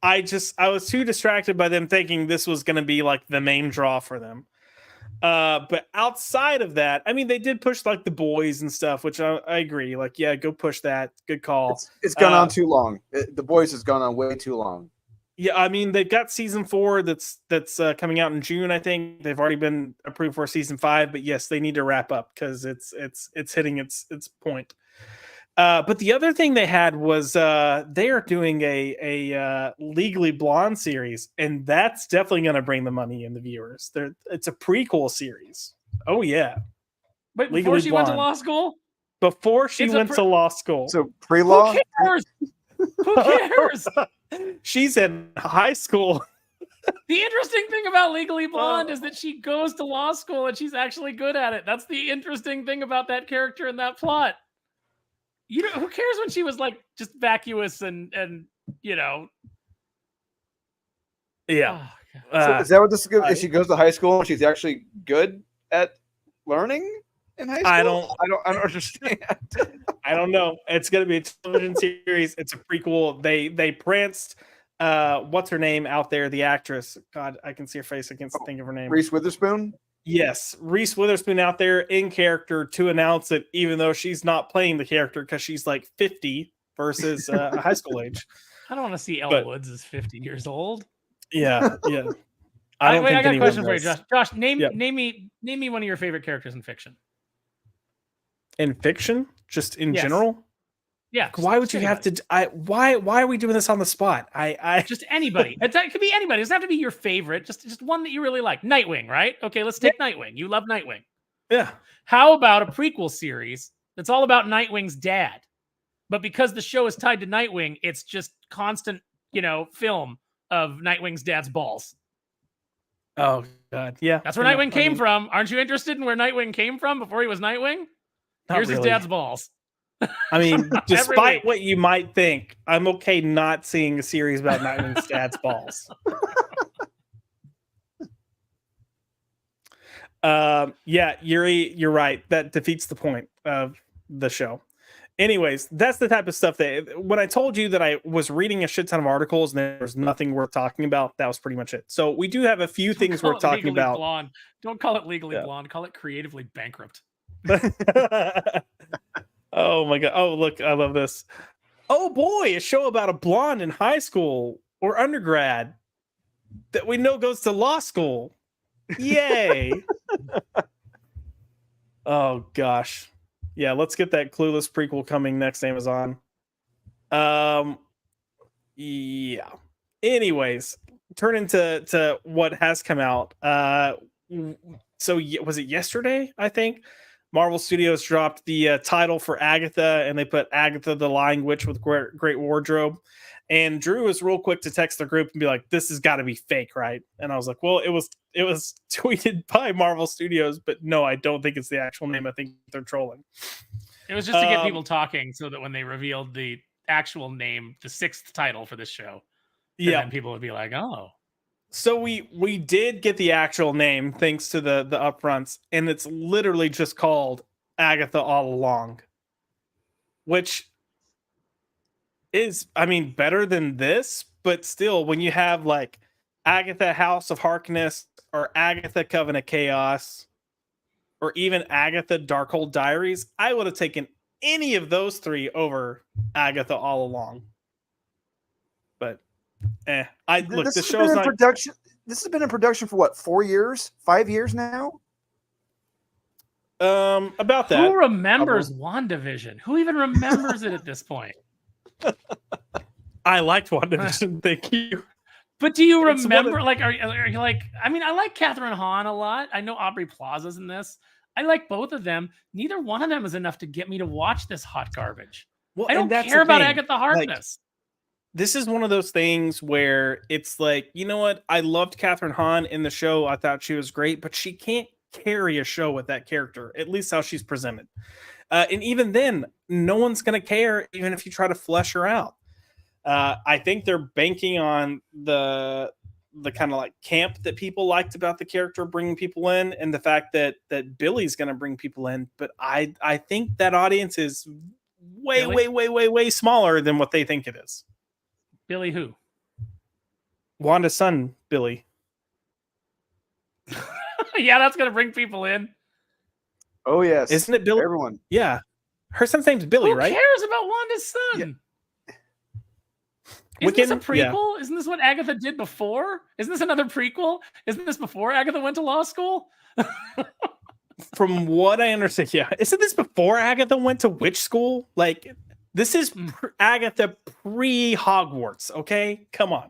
I was too distracted by them thinking this was gonna be like the main draw for them. But outside of that, I mean, they did push like The Boys and stuff, which I agree. Like, yeah, go push that. Good call. It's gone on too long. The Boys has gone on way too long. Yeah, I mean, they've got season 4 that's coming out in June. I think they've already been approved for season 5, but yes, they need to wrap up because it's hitting its point. But the other thing they had was they are doing a Legally Blonde series, and that's definitely going to bring the money in the viewers. It's a prequel series. Oh yeah. Wait, before Legally she Blonde. went to law school? Before she went to law school. So pre-law? Who cares? Who cares? She's in high school. The interesting thing about Legally Blonde is that she goes to law school and she's actually good at it. That's the interesting thing about that character and that plot. You know, who cares when she was like just vacuous and you know? Yeah. Oh, So is that what this is? If she goes to high school and she's actually good at learning in high school? I don't understand. I don't know. It's going to be a television series. It's a prequel. They pranced what's her name out there, the actress. God, I can see her face. I can't think of her name. Reese Witherspoon? Yes, Reese Witherspoon out there in character to announce it, even though she's not playing the character because she's like 50 versus a high school age. I don't want to see Elle Woods as 50 years old. Yeah, yeah. I got a question for you, Josh. Josh, name Yep. me one of your favorite characters in fiction. In fiction, just in general. Yeah. Why would you have to? Why are we doing this on the spot? Just anybody. It could be anybody. It doesn't have to be your favorite. Just one that you really like. Nightwing, right? Okay, let's take Nightwing. You love Nightwing. Yeah. How about a prequel series that's all about Nightwing's dad? But because the show is tied to Nightwing, it's just constant, film of Nightwing's dad's balls. Oh God, yeah. That's where Nightwing came from. Aren't you interested in where Nightwing came from before he was Nightwing? Here's his dad's balls. I mean, despite what you might think, I'm okay not seeing a series about Nightwing's dad's balls. Yeah, Yuri, you're right. That defeats the point of the show. Anyways, that's the type of stuff that when I told you that I was reading a shit ton of articles and there was nothing worth talking about, that was pretty much it. So we do have a few things worth talking about. Blonde. Don't call it Legally Blonde. Call it Creatively Bankrupt. Oh my God. Oh, look, I love this. Oh boy, a show about a blonde in high school or undergrad that we know goes to law school. Yay. Oh gosh. Yeah, let's get that Clueless prequel coming next, Amazon. Yeah. Anyways, turn into what has come out. So was it yesterday, I think? Marvel Studios dropped the title for Agatha, and they put Agatha the Lying Witch with Great Wardrobe. And Drew was real quick to text the group and be like, "This has got to be fake, right?" And I was like, "Well, it was tweeted by Marvel Studios, but no, I don't think it's the actual name. I think they're trolling." It was just to get people talking, so that when they revealed the actual name, the 6th title for this show, then people would be like, "Oh." So we did get the actual name thanks to the upfronts, and it's literally just called Agatha All Along, which is, I mean, better than this, but still, when you have like Agatha House of Harkness or Agatha Coven of Chaos or even Agatha Darkhold Diaries, I would have taken any of those 3 over Agatha All Along. But look, the show's not production. This has been in production for what, 4 years, 5 years now? About that. Who remembers WandaVision? Who even remembers it at this point? I liked WandaVision. Thank you. But do you remember? Like, are you like? I mean, I like Catherine Hahn a lot. I know Aubrey Plaza's in this. I like both of them. Neither one of them is enough to get me to watch this hot garbage. Well, I don't care about Agatha Harkness. This is one of those things where it's like, you know what? I loved Catherine Hahn in the show. I thought she was great, but she can't carry a show with that character, at least how she's presented. And even then, no one's going to care, even if you try to flesh her out. I think they're banking on the kind of like camp that people liked about the character bringing people in, and the fact that Billy's going to bring people in. But I think that audience is way smaller than what they think it is. Billy who? Wanda's son, Billy. Yeah, that's going to bring people in. Oh, yes. Isn't it Billy? Everyone. Yeah. Her son's name's Billy, right? Who cares about Wanda's son? Yeah. Isn't this a prequel? Yeah. Isn't this what Agatha did before? Isn't this another prequel? Isn't this before Agatha went to law school? From what I understand, yeah. Isn't this before Agatha went to witch school? Like, This is Agatha pre-Hogwarts. Okay, come on.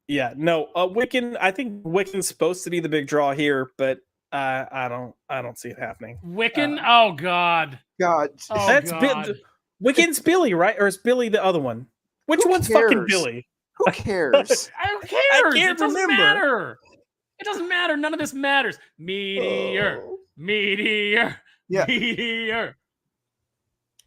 Yeah, no. Wiccan. I think Wiccan's supposed to be the big draw here, but I don't see it happening. Wiccan. Oh God. God. Oh That's God. Wiccan's Billy, right? Or is Billy the other one? Which Who one's cares? fucking Billy? Who cares? Who cares? can't It doesn't remember. matter. It doesn't matter. None of this matters. Meteor. Meteor. Yeah. Meteor.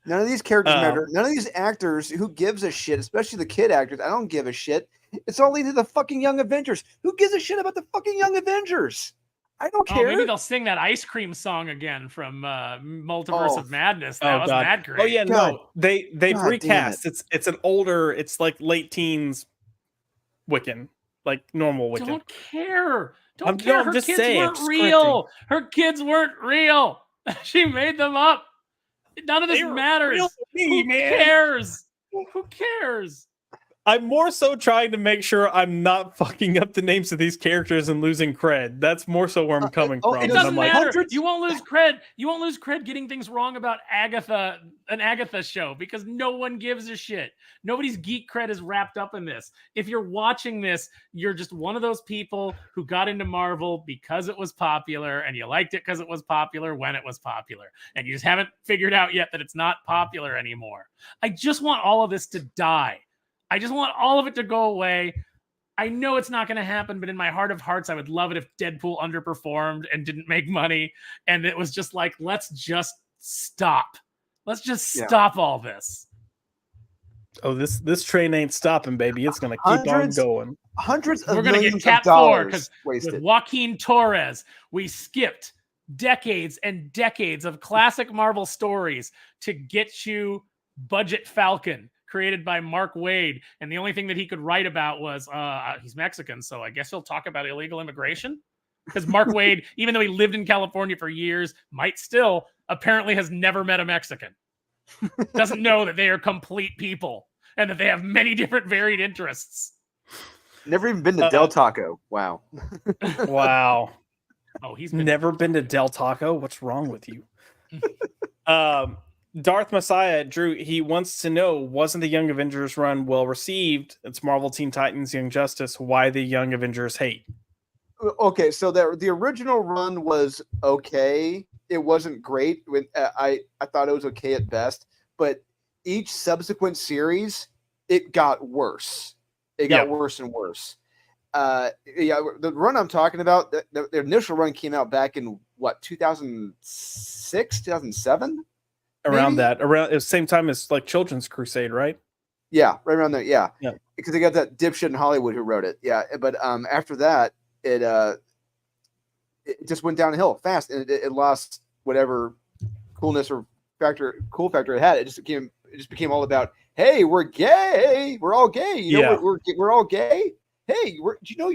None of these characters matter. None of these actors. Who gives a shit? Especially the kid actors. I don't give a shit. It's all leading to the fucking Young Avengers. Who gives a shit about the fucking Young Avengers? I don't care. Maybe they'll sing that ice cream song again from Multiverse of Madness. That wasn't that great. Oh yeah, God. no, they've God recast. It's an older. It's like late teens Wiccan, like normal Wiccan. Don't care. Don't care. I'm Her just kids saying, weren't just real. Her kids weren't real. She made them up. None of this matters. Who cares? Who cares? I'm more so trying to make sure I'm not fucking up the names of these characters and losing cred. That's more so where I'm coming from. It And doesn't I'm like, matter. You won't lose cred. You won't lose cred getting things wrong about Agatha, an Agatha show, because no one gives a shit. Nobody's geek cred is wrapped up in this. If you're watching this, you're just one of those people who got into Marvel because it was popular, and you liked it because it was popular when it was popular, and you just haven't figured out yet that it's not popular anymore. I just want all of this to die. I just want all of it to go away. I know it's not going to happen, but in my heart of hearts, I would love it if Deadpool underperformed and didn't make money. And it was just like, let's just stop. Let's just stop all this. oh, this train ain't stopping, baby. It's going to keep on going. Hundreds of We're going to millions get Cat of dollars 4 because wasted. with Joaquin Torres, we skipped decades and decades of classic Marvel stories to get you Budget Falcon, created by Mark Waid, and the only thing that he could write about was he's Mexican, so I guess he'll talk about illegal immigration. Because Mark Waid, even though he lived in California for years, might still apparently has never met a Mexican. Doesn't know that they are complete people and that they have many different varied interests. Never even been to Del Taco. Wow. Wow. Oh, he's never been to Del Taco. What's wrong with you? Darth Messiah, Drew, he wants to know, wasn't the Young Avengers run well received? It's Marvel Teen Titans, Young Justice. Why the Young Avengers hate? Okay, so the original run was okay. It wasn't great. I thought it was okay at best. But each subsequent series, it got worse. It got worse and worse. The run I'm talking about, the initial run came out back in, 2006, 2007? Around that, it was the same time as like Children's Crusade, right? Yeah, right around there. Yeah, because they got that dipshit in Hollywood who wrote it. Yeah, but after that, it just went downhill fast, and it lost whatever coolness or cool factor it had. It just became all about, hey, we're gay, we're all gay. You know, we're all gay. Hey, do you know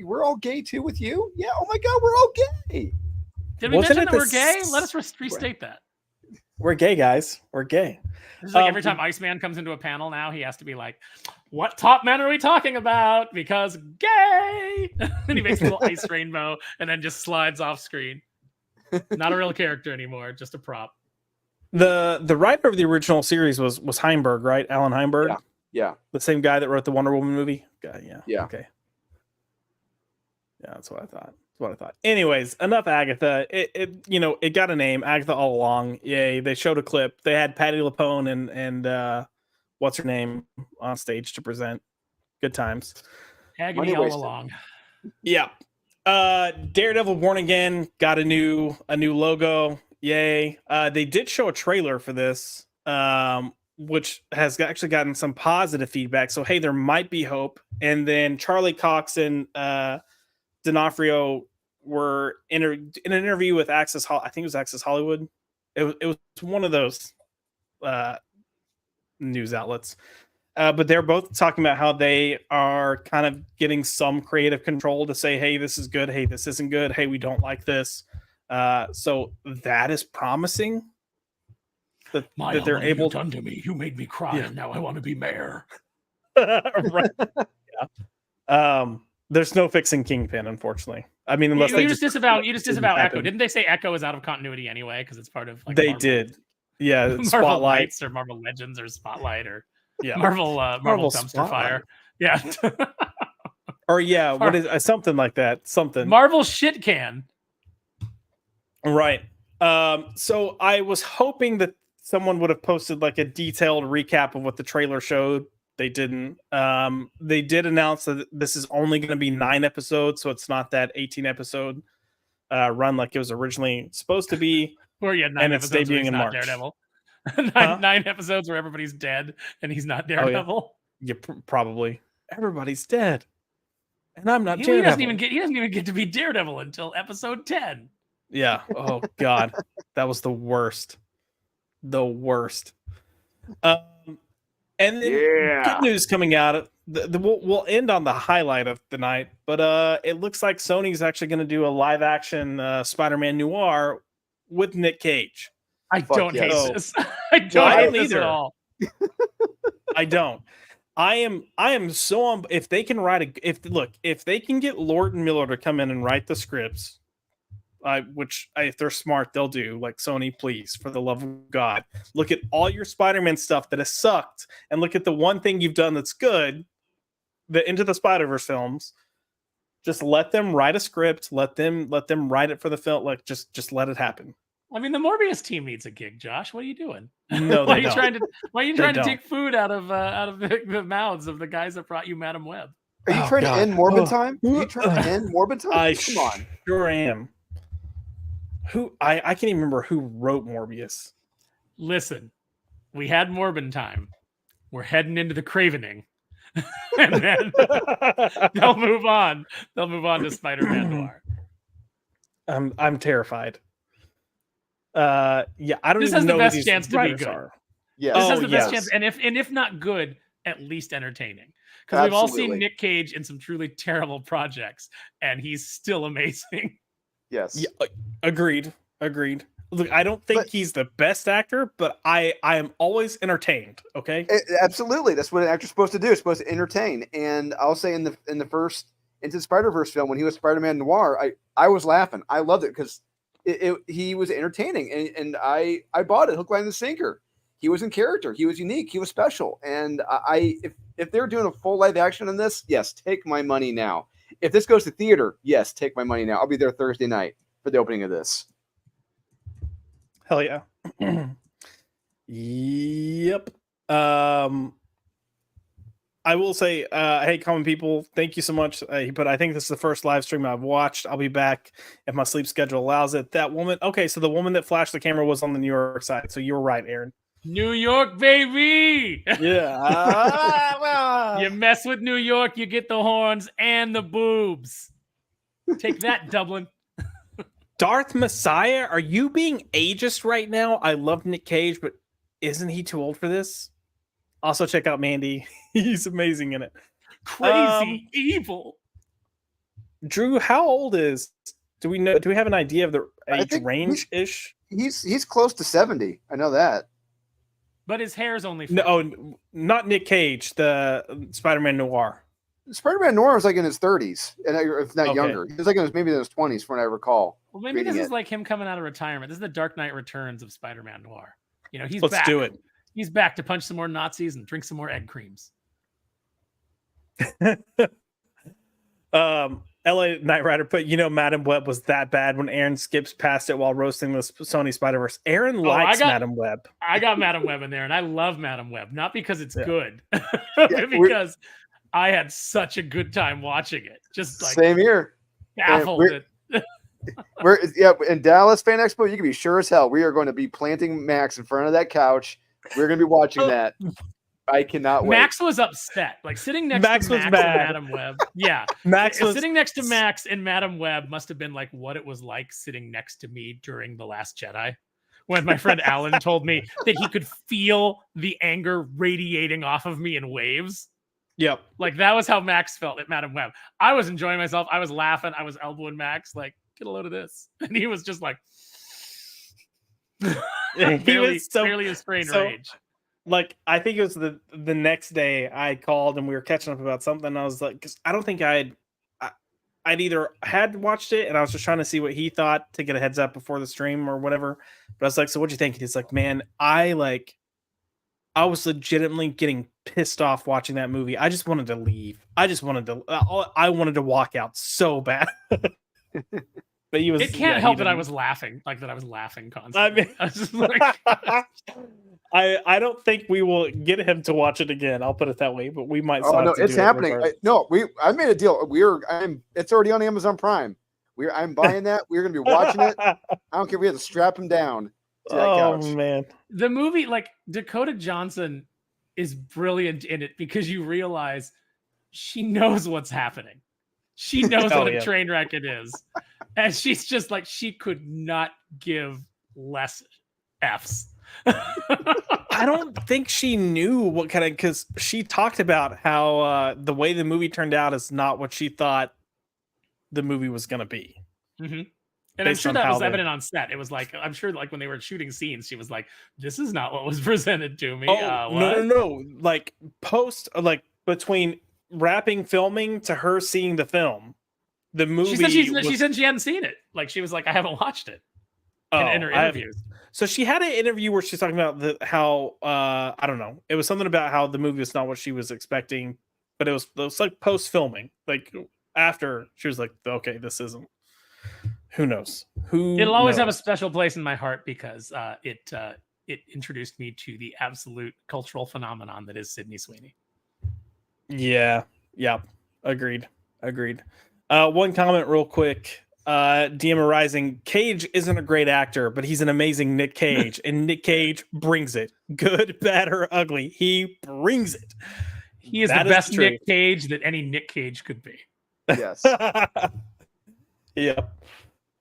we're all gay too with you? Yeah. Oh my God, we're all gay. Did we mention that we're gay? Let us restate that. We're gay, guys. We're gay. This is like every time Iceman comes into a panel now, he has to be like, what top men are we talking about? Because gay. And he makes a little ice rainbow and then just slides off screen. Not a real character anymore, just a prop. The writer of the original series was Heinberg, right? Alan Heinberg? Yeah. The same guy that wrote the Wonder Woman movie? Yeah. Okay. Yeah, that's what I thought. Anyways, enough Agatha. It got a name, Agatha all along. Yay! They showed a clip. They had Patti LuPone and what's her name on stage to present. Good times. Agony all along. Yeah. Daredevil Born Again got a new logo. Yay! They did show a trailer for this, which has actually gotten some positive feedback. So hey, there might be hope. And then Charlie Cox and D'Onofrio were in an interview with I think it was Access Hollywood. It was one of those news outlets. But they're both talking about how they are kind of getting some creative control to say, hey, this is good. Hey, this isn't good. Hey, we don't like this. So that is promising that they're able to. Done to me. You made me cry, and now I want to be mayor. Right. Yeah. There's no fixing Kingpin, unfortunately. I mean, unless you just disavow Echo. Didn't they say Echo is out of continuity anyway because it's part of? Like, they Marvel? did. Yeah, Marvel Spotlight Knights or Marvel Legends or Spotlight or yeah, Marvel Dumpster Spotlight. Fire. Yeah. Or yeah, what is something like that? Something Marvel Shit Can. right. So I was hoping that someone would have posted like a detailed recap of what the trailer showed. They didn't. They did announce that this is only going to be 9 episodes, so it's not that 18 episode run like it was originally supposed to be. Where you had 9 episodes where he's in not March. Daredevil. Huh? 9 episodes where everybody's dead and he's not Daredevil. Yeah, probably. Everybody's dead, and I'm not He Daredevil. He doesn't even get to be Daredevil until episode 10. Yeah. Oh God, that was the worst. The worst. And then good news coming out. We'll end on the highlight of the night, but it looks like Sony's actually going to do a live action Spider-Man noir with Nick Cage. I don't hate this. I don't hate this at all. I don't. I am so on. If they can write if they can get Lord and Miller to come in and write the scripts, if they're smart, they'll do. Like, Sony, please, for the love of God, look at all your Spider-Man stuff that has sucked, and look at the one thing you've done that's good, the Into the Spider-Verse films. Just let them write a script. Let them write it for the film. Like, just let it happen. I mean, the Morbius team needs a gig, Josh. What are you doing? No, why they don't. Why are you trying to take food out of the mouths of the guys that brought you Madam Web? Are you trying to end Morbid time? Are you trying to end Morbid time? Come on. Sure am. I can't even remember who wrote Morbius. Listen, we had Morbin time. We're heading into the Cravening. And then they'll move on. They'll move on to Spider-Man Noir. I'm terrified. I don't this even know who these chance to be good. Are. Yeah, this has the best chance, and if not good, at least entertaining. Because we've all seen Nick Cage in some truly terrible projects, and he's still amazing. Yes. Yeah, agreed. Look, I don't think he's the best actor, but I am always entertained. Okay. Absolutely, that's what an actor's supposed to do. It's supposed to entertain. And I'll say in the first Into the Spider-Verse film, when he was Spider-Man Noir, I was laughing. I loved it because he was entertaining, and I bought it hook, line, and sinker. He was in character. He was unique. He was special. And if they're doing a full live action on this, yes, take my money now. If this goes to theater, yes, take my money now. I'll be there Thursday night for the opening of this. Hell yeah. Yep. I will say, hey, common people, thank you so much. But I think this is the first live stream I've watched. I'll be back if my sleep schedule allows it. That woman, okay, so the woman that flashed the camera was on the New York side. So you were right, Aaron. New York, baby. Yeah. You mess with New York, you get the horns and the boobs. Take that, Dublin. Darth Messiah, are you being ageist right now? I love Nick Cage, but isn't he too old for this? Also, check out Mandy. He's amazing in it. Crazy evil. Drew, how old is? Do we have an idea of the age range ish? He's close to 70. I know that. But his hair's only 50. No, not Nick Cage, the Spider-Man Noir. Spider-Man Noir was like in his 30s, and if not younger. He was like maybe in his 20s, from what I recall. Well, maybe this is like him coming out of retirement. This is the Dark Knight Returns of Spider-Man Noir. You know, he's Let's back. do it. He's back to punch some more Nazis and drink some more egg creams. LA Knight Rider put, Madam Web was that bad when Aaron skips past it while roasting the Sony Spider-Verse. Aaron likes Madam Web. I got Madam Web in there, and I love Madam Web. Not because it's good, because I had such a good time watching it. Just like same here. Baffled it. We're in Dallas Fan Expo. You can be sure as hell we are going to be planting Max in front of that couch. We're going to be watching that. I cannot wait. Max was upset. Like sitting next to Max and Madam Web. Yeah. Sitting next to Max and Madam Web must have been like what it was like sitting next to me during The Last Jedi. When my friend Alan told me that he could feel the anger radiating off of me in waves. Yep. Like that was how Max felt at Madam Web. I was enjoying myself. I was laughing. I was elbowing Max like, get a load of this. And he was just like barely a strained rage. Like, I think it was the next day I called and we were catching up about something. And I was like, because I don't think I'd either had watched it and I was just trying to see what he thought to get a heads up before the stream or whatever. But I was like, so what'd you think? He's like, man, I was legitimately getting pissed off watching that movie. I just wanted to leave. I wanted to walk out so bad. But he was. It can't help that I was laughing, constantly. I mean, I was just like, I don't think we will get him to watch it again. I'll put it that way. But we might. Oh no, it's happening. I made a deal. It's already on Amazon Prime. I'm buying that. We're gonna be watching it. I don't care. We have to strap him down. Oh man, the movie, like Dakota Johnson is brilliant in it because you realize she knows what's happening. She knows what a train wreck it is. And she's just like, she could not give less Fs. I don't think she knew what kind of, because she talked about how the way the movie turned out is not what she thought the movie was going to be. Mm-hmm. And I'm sure that was evident on set. It was like, I'm sure like when they were shooting scenes, she was like, this is not what was presented to me. No. Like between wrapping filming to her seeing the film, the movie. She said she hadn't seen it. Like she was like, I haven't watched it in her interviews. So she had an interview where she's talking about how I don't know. It was something about how the movie was not what she was expecting, but it was like post filming. Like after she was like, okay, this isn't. Who knows? It'll always have a special place in my heart because it introduced me to the absolute cultural phenomenon that is Sydney Sweeney. Yeah. Agreed. One comment real quick. DM Rising, Cage isn't a great actor, but he's an amazing Nick Cage, and Nick Cage brings it. Good, bad, or ugly, he brings it. He is the best Nick Cage that any Nick Cage could be. Yes. Yep.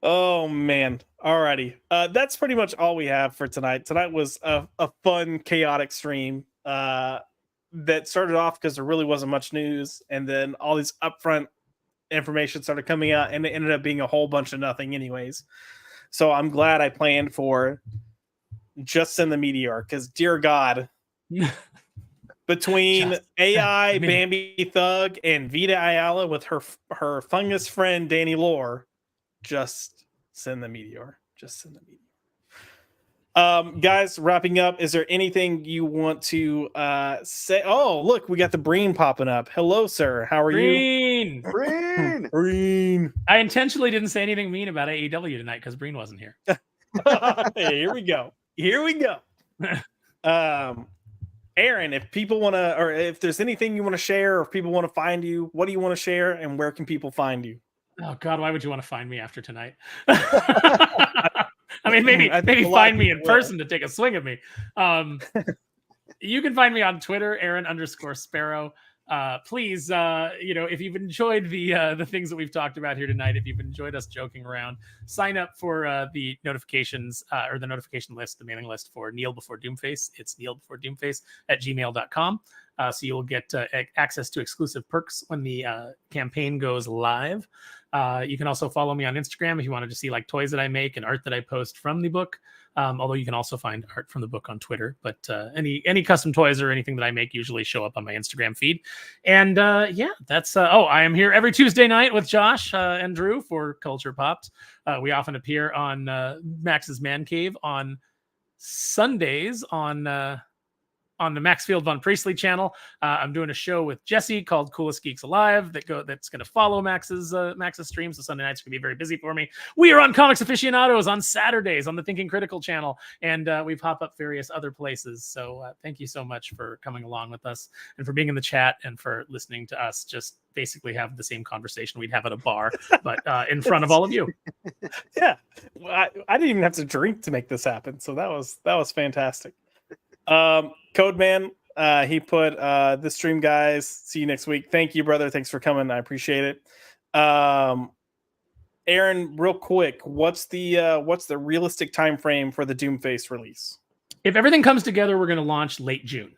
Oh man. Alrighty. That's pretty much all we have for tonight. Tonight was a fun, chaotic stream. That started off because there really wasn't much news, and then all these upfront information started coming out, and it ended up being a whole bunch of nothing anyways. So I'm glad I planned for just send the Meteor, because dear God, between AI, Bambi Thug, and Vita Ayala with her fungus friend Danny Lore, just send the Meteor. Just send the Meteor. Guys, wrapping up, is there anything you want to say? Oh, look, we got the Breen popping up. Hello, sir. How are you? Breen. I intentionally didn't say anything mean about AEW tonight because Breen wasn't here. Hey, here we go. Aaron, if people want to, or if there's anything you want to share, or if people want to find you, what do you want to share, and where can people find you? Oh God, why would you want to find me after tonight? I mean, maybe find me in person to take a swing at me. You can find me on Twitter, Aaron_Sparrow. Please, if you've enjoyed the things that we've talked about here tonight, if you've enjoyed us joking around, sign up for the notifications or the notification list, the mailing list for Kneel Before Doomface. It's kneelbeforedoomface@gmail.com. So you'll get access to exclusive perks when the campaign goes live. You can also follow me on Instagram if you wanted to see like toys that I make and art that I post from the book. Although you can also find art from the book on Twitter, but any custom toys or anything that I make usually show up on my Instagram feed. And that's I am here every Tuesday night with Josh and Drew for Culture Popped. We often appear on Max's Man Cave on Sundays on the Maxfield Von Priestley channel. I'm doing a show with Jesse called Coolest Geeks Alive that's going to follow Max's stream. So Sunday nights are going to be very busy for me. We are on Comics Aficionados on Saturdays on the Thinking Critical channel, and we pop up various other places. So thank you so much for coming along with us and for being in the chat and for listening to us just basically have the same conversation we'd have at a bar, but in front of all of you. Yeah, I didn't even have to drink to make this happen. So that was fantastic. Codeman, he put this stream, guys. See you next week. Thank you, brother. Thanks for coming. I appreciate it. Aaron, real quick, what's the realistic time frame for the Doomface release? If everything comes together, we're going to launch late June.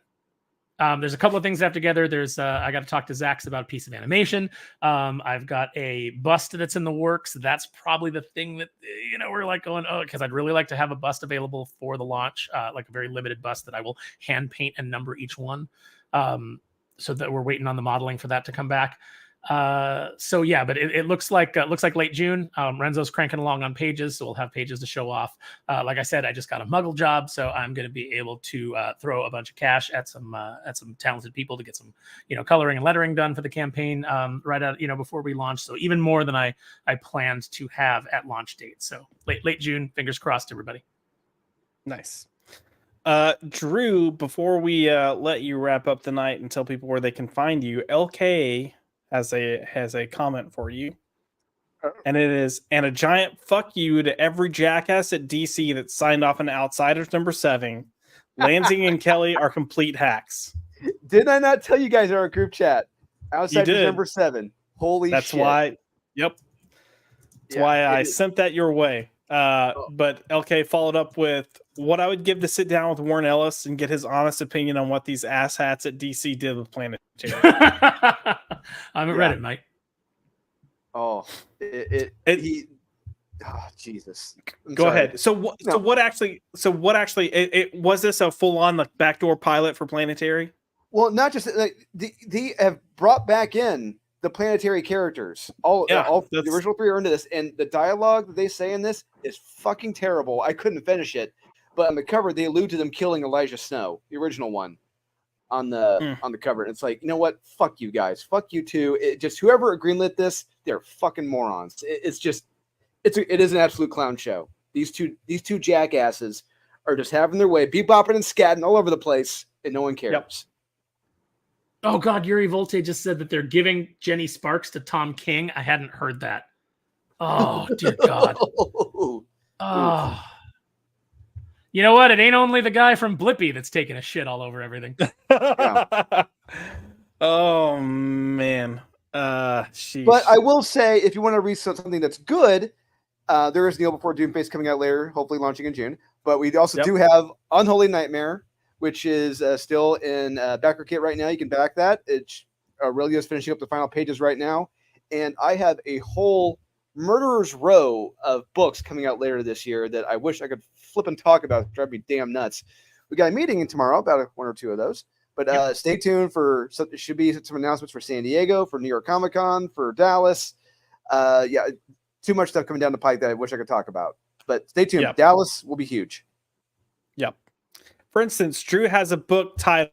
There's a couple of things that have together. There's I got to talk to Zach's about a piece of animation. I've got a bust that's in the works. That's probably the thing that we're like going, because I'd really like to have a bust available for the launch, like a very limited bust that I will hand paint and number each one. So that we're waiting on the modeling for that to come back. So yeah, but it looks like late June. Renzo's cranking along on pages, so we'll have pages to show off. Like I said, I just got a Muggle job, so I'm going to be able to throw a bunch of cash at some talented people to get some coloring and lettering done for the campaign right out before we launch. So even more than I planned to have at launch date. So late June, fingers crossed, everybody. Nice. Drew, before we let you wrap up the night and tell people where they can find you, LK has a comment for you, and it is, and a giant fuck you to every jackass at DC that signed off on Outsiders #7. Lansing and Kelly are complete hacks. Did I not tell you guys in our group chat? Outsiders #7. Holy That's shit. why. Yep. That's why I sent that your way. But LK followed up with what I would give to sit down with Warren Ellis and get his honest opinion on what these asshats at DC did with Planetary. I haven't read it, Mike. Oh, Jesus. Go ahead. So what actually was this a full on backdoor pilot for Planetary? Well, not just like they have brought back in the Planetary characters. All the original 3 are into this, and the dialogue that they say in this is fucking terrible. I couldn't finish it, but on the cover they allude to them killing Elijah Snow, the original one, on the cover. And it's like, you know what? Fuck you guys. Fuck you too. It just whoever greenlit this, they're fucking morons. It is an absolute clown show. These two jackasses are just having their way, bebopping and scatting all over the place, and no one cares. Yep. Oh God, Yuri Volte just said that they're giving Jenny Sparks to Tom King. I hadn't heard that. Oh dear God. Oh. You know what? It ain't only the guy from Blippi that's taking a shit all over everything. Yeah. Oh man. Sheesh. But I will say, if you want to read something that's good, there is Kneel Before Doomface coming out later, hopefully launching in June. But we also do have Unholy Nightmare, which is still in backer kit right now. You can back that. It's Aurelio is finishing up the final pages right now. And I have a whole murderer's row of books coming out later this year that I wish I could flip and talk about. Drive me damn nuts. We got a meeting tomorrow about 1 or 2 of those. But stay tuned for it should be some announcements for San Diego, for New York Comic Con, for Dallas. Too much stuff coming down the pike that I wish I could talk about. But stay tuned. Yep. Dallas will be huge. Yep. For instance, Drew has a book titled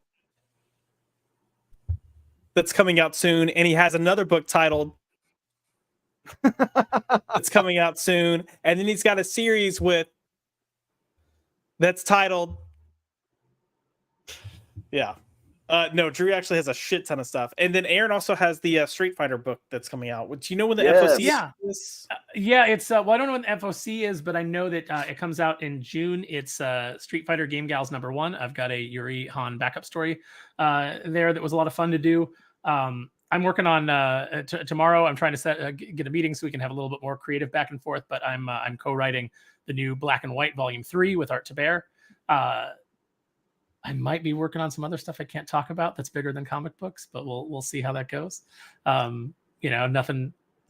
that's coming out soon, and he has another book titled that's coming out soon, and then he's got a series that's titled no, Drew actually has a shit ton of stuff, and then Aaron also has the Street Fighter book that's coming out. Which you know when the FOC is? It's I don't know when the FOC is, but I know that it comes out in June. It's Street Fighter Game Gals #1. I've got a Yuri Han backup story there that was a lot of fun to do. I'm working on tomorrow. I'm trying to get a meeting so we can have a little bit more creative back and forth. But I'm co-writing the new Black and White Volume 3 with Art Taber. I might be working on some other stuff I can't talk about that's bigger than comic books, but we'll see how that goes.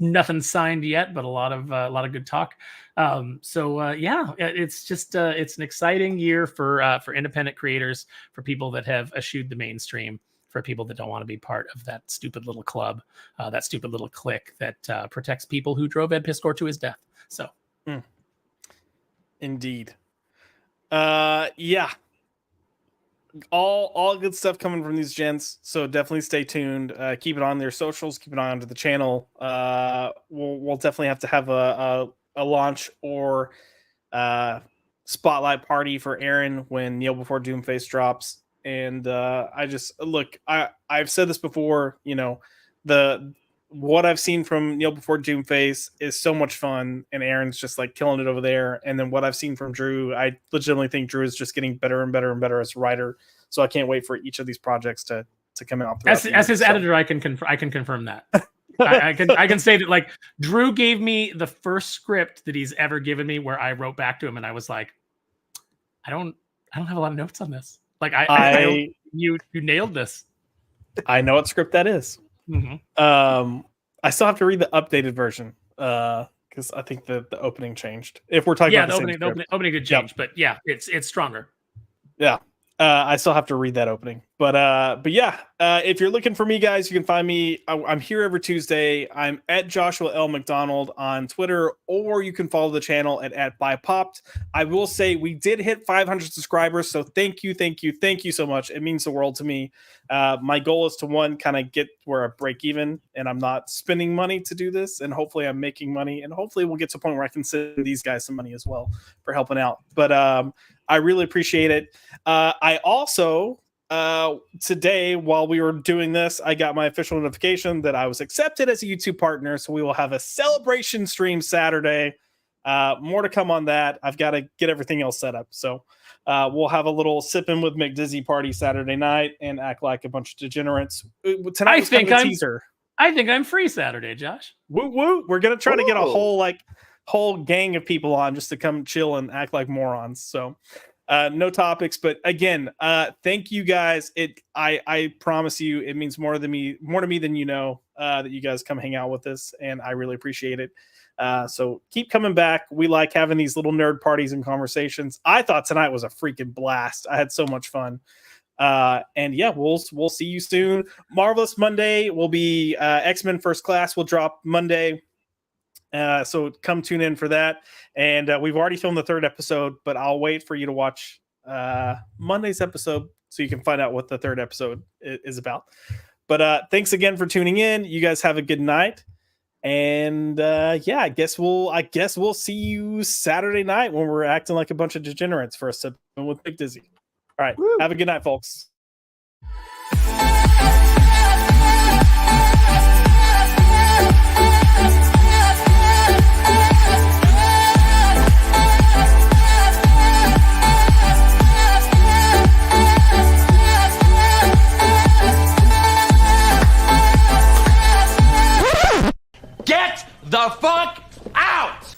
Nothing signed yet, but a lot of good talk. It's just it's an exciting year for independent creators, for people that have eschewed the mainstream, for people that don't want to be part of that stupid little club, that stupid little clique that protects people who drove Ed Piskor to his death. So, indeed, all good stuff coming from these gents, so definitely stay tuned. Keep it on their socials, keep it on to the channel. We'll definitely have to have a launch or spotlight party for Aaron when Kneel Before Doomface drops. And I've said this before, what I've seen from Kneel Before Doomface is so much fun, and Aaron's just like killing it over there. And then what I've seen from Drew, I legitimately think Drew is just getting better and better and better as a writer. So I can't wait for each of these projects to come out. As his editor, I can confirm that. I can say that, like, Drew gave me the first script that he's ever given me where I wrote back to him and I was like, I don't have a lot of notes on this. Like you nailed this. I know what script that is. Mm-hmm. I still have to read the updated version because I think the opening changed. If we're talking about the opening did change, but it's stronger. Yeah. I still have to read that opening, but yeah, if you're looking for me, guys, you can find me. I'm here every Tuesday. I'm at Joshua L. McDonald on Twitter, or you can follow the channel at BuyPopped. I will say we did hit 500 subscribers, so thank you so much. It means the world to me. My goal is to kind of get where I break even, and I'm not spending money to do this, and hopefully I'm making money, and hopefully we'll get to a point where I can send these guys some money as well for helping out. But I really appreciate it. I also, today, while we were doing this, I got my official notification that I was accepted as a YouTube partner. So we will have a celebration stream Saturday. More to come on that. I've got to get everything else set up. So we'll have a little sipping with McDizzy party Saturday night and act like a bunch of degenerates. Tonight I think I'm teaser. I think I'm free Saturday, Josh. Woo woo! We're gonna try to get a whole gang of people on just to come chill and act like morons. So no topics, but again, thank you guys. I promise you it means more to me than you know, that you guys come hang out with us, and I really appreciate it. So keep coming back. We like having these little nerd parties and conversations. I thought tonight was a freaking blast. I had so much fun. And yeah, we'll see you soon. Marvelous Monday will be X-Men First Class will drop Monday. So come tune in for that. And we've already filmed the 3rd episode, but I'll wait for you to watch Monday's episode so you can find out what the 3rd episode is about. But thanks again for tuning in. You guys have a good night. And yeah, I guess we'll see you Saturday night when we're acting like a bunch of degenerates for a sip with Big Dizzy. All right. Woo. Have a good night, folks. Get the fuck out!